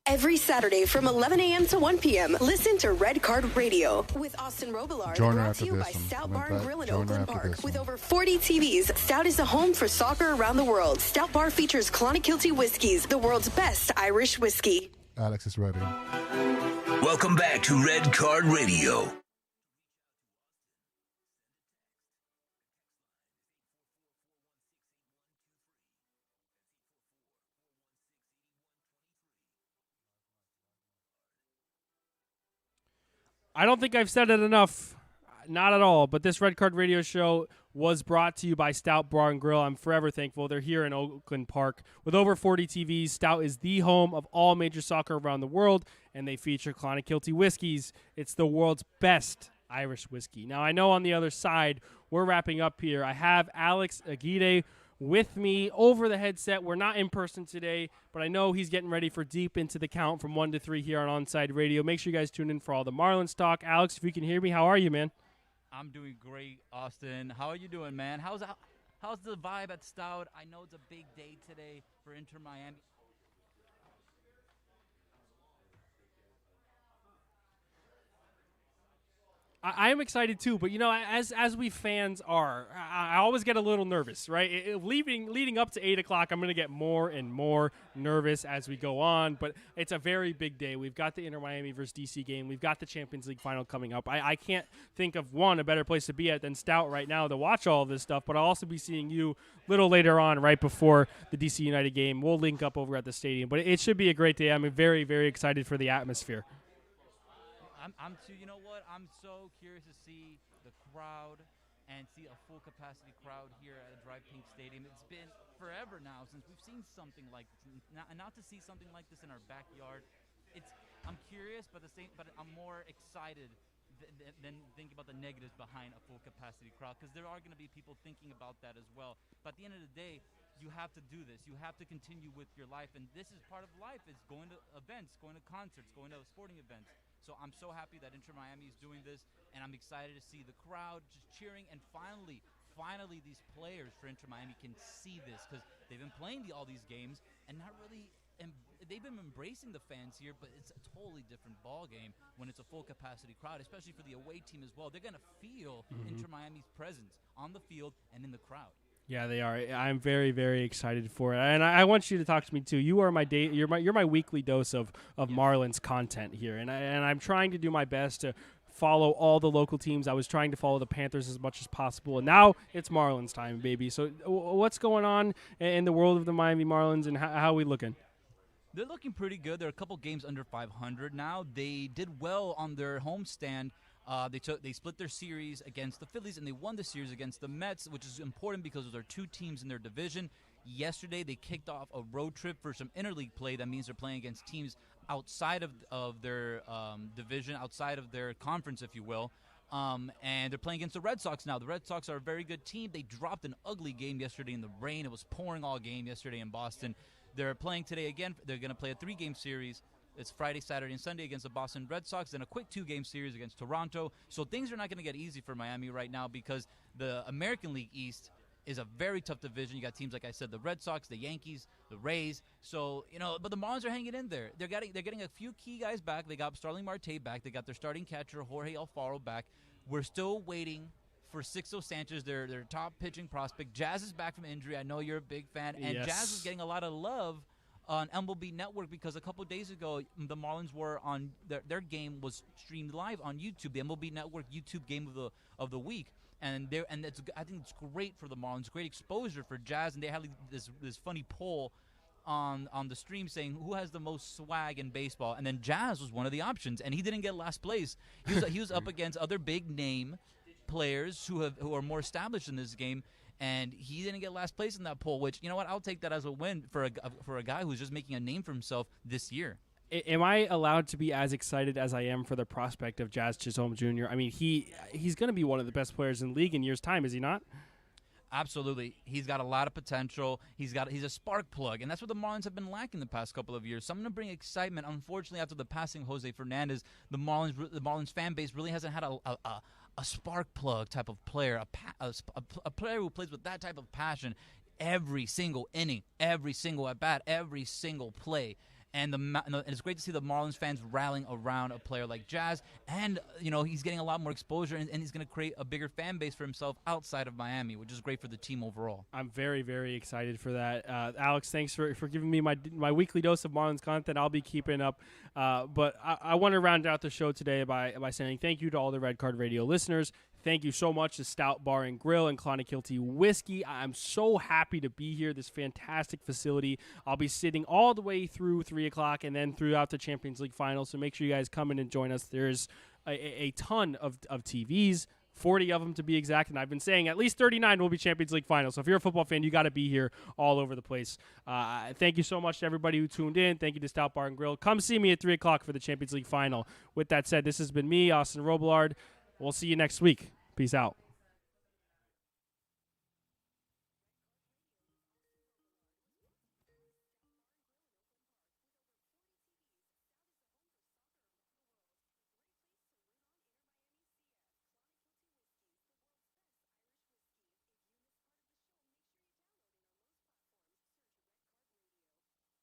Every Saturday from 11 a.m. to 1 p.m., listen to Red Card Radio with Austin Robillard. Brought to you by Stout Bar and Grill in Oakland Park. With over 40 TVs, Stout is the home for soccer around the world. Stout Bar features Clonakilty whiskeys, the world's best Irish whiskey. Alex is ready. Welcome back to Red Card Radio. I don't think I've said it enough. Not at all. But this Red Card Radio show was brought to you by Stout Bar and Grill. I'm forever thankful. They're here in Oakland Park. With over 40 TVs, Stout is the home of all major soccer around the world, and they feature Clonakilty whiskeys. It's the world's best Irish whiskey. Now, I know on the other side, we're wrapping up here. I have Alex Aguirre with me over the headset. We're not in person today, but I know he's getting ready for deep into the count from 1 to 3 here on Onside Radio. Make sure you guys tune in for all the Marlins talk. Alex, if you can hear me, how are you, man? I'm doing great, Austin. How are you doing, man? How's the vibe at Stout? I know it's a big day today for Inter Miami. I am excited too, but as we fans are, I always get a little nervous, right? Leading up to 8 o'clock, I'm going to get more and more nervous as we go on, but it's a very big day. We've got the Inter Miami versus DC game. We've got the Champions League final coming up. I can't think of a better place to be at than Stout right now to watch all of this stuff, but I'll also be seeing you a little later on, right before the DC United game. We'll link up over at the stadium, but it should be a great day. I'm very, very excited for the atmosphere. I'm too. You know what? I'm so curious to see the crowd and see a full capacity crowd here at a Drive Pink Stadium. It's been forever now since we've seen something like this. Not to see something like this in our backyard. I'm curious, but I'm more excited than thinking about the negatives behind a full capacity crowd, because there are going to be people thinking about that as well. But at the end of the day, you have to do this. You have to continue with your life, and this is part of life. Is going to events, going to concerts, going to sporting events. So I'm so happy that Inter Miami is doing this, and I'm excited to see the crowd just cheering. And finally, these players for Inter Miami can see this, because they've been playing all these games and not really. And they've been embracing the fans here, but it's a totally different ball game when it's a full capacity crowd, especially for the away team as well. They're gonna feel Inter Miami's presence on the field and in the crowd. Yeah, they are. I'm very, very excited for it, and I want you to talk to me too. You are you're my weekly dose of Marlins content here, and I'm trying to do my best to follow all the local teams. I was trying to follow the Panthers as much as possible, and now it's Marlins time, baby. So what's going on in the world of the Miami Marlins, and how are we looking? They're looking pretty good. They're a couple games under 500 now. They did well on their homestand. They split their series against the Phillies, and they won the series against the Mets, which is important because those are two teams in their division. Yesterday, they kicked off a road trip for some interleague play. That means they're playing against teams outside of their division, outside of their conference, if you will. And they're playing against the Red Sox now. The Red Sox are a very good team. They dropped an ugly game yesterday in the rain. It was pouring all game yesterday in Boston. They're playing today again. They're going to play a 3-game series. It's Friday, Saturday, and Sunday against the Boston Red Sox, then a quick 2-game series against Toronto. So things are not going to get easy for Miami right now because the American League East is a very tough division. You got teams, like I said, the Red Sox, the Yankees, the Rays. So, but the Marlins are hanging in there. They're getting a few key guys back. They got Starling Marte back. They got their starting catcher, Jorge Alfaro, back. We're still waiting for Sixto Sanchez, their top pitching prospect. Jazz is back from injury. I know you're a big fan. And Yes. Jazz is getting a lot of love on MLB Network because a couple days ago the Marlins were on their game was streamed live on YouTube, the MLB Network YouTube game of the week, and I think it's great for the Marlins, great exposure for Jazz, and they had this funny poll on the stream saying who has the most swag in baseball, and then Jazz was one of the options, and he didn't get last place. He was up against other big name players who are more established in this game. And he didn't get last place in that poll, which, you know what, I'll take that as a win for a guy who's just making a name for himself this year. Am I allowed to be as excited as I am for the prospect of Jazz Chisholm Jr.? I mean, he's going to be one of the best players in the league in years' time, is he not? Absolutely. He's got a lot of potential. He's a spark plug, and that's what the Marlins have been lacking the past couple of years. Something to bring excitement. Unfortunately, after the passing of Jose Fernandez, the Marlins fan base really hasn't had a spark plug type of player, a player who plays with that type of passion every single inning, every single at-bat, every single play. And it's great to see the Marlins fans rallying around a player like Jazz. And, he's getting a lot more exposure, and he's going to create a bigger fan base for himself outside of Miami, which is great for the team overall. I'm very, very excited for that. Alex, thanks for giving me my weekly dose of Marlins content. I'll be keeping up. But I want to round out the show today by saying thank you to all the Red Card Radio listeners. Thank you so much to Stout Bar and Grill and Clonakilty Whiskey. I'm so happy to be here, this fantastic facility. I'll be sitting all the way through 3 o'clock and then throughout the Champions League final, so make sure you guys come in and join us. There's a ton of TVs, 40 of them to be exact, and I've been saying at least 39 will be Champions League final. So if you're a football fan, you got to be here all over the place. Thank you so much to everybody who tuned in. Thank you to Stout Bar and Grill. Come see me at 3 o'clock for the Champions League final. With that said, this has been me, Austin Robillard. We'll see you next week. Peace out.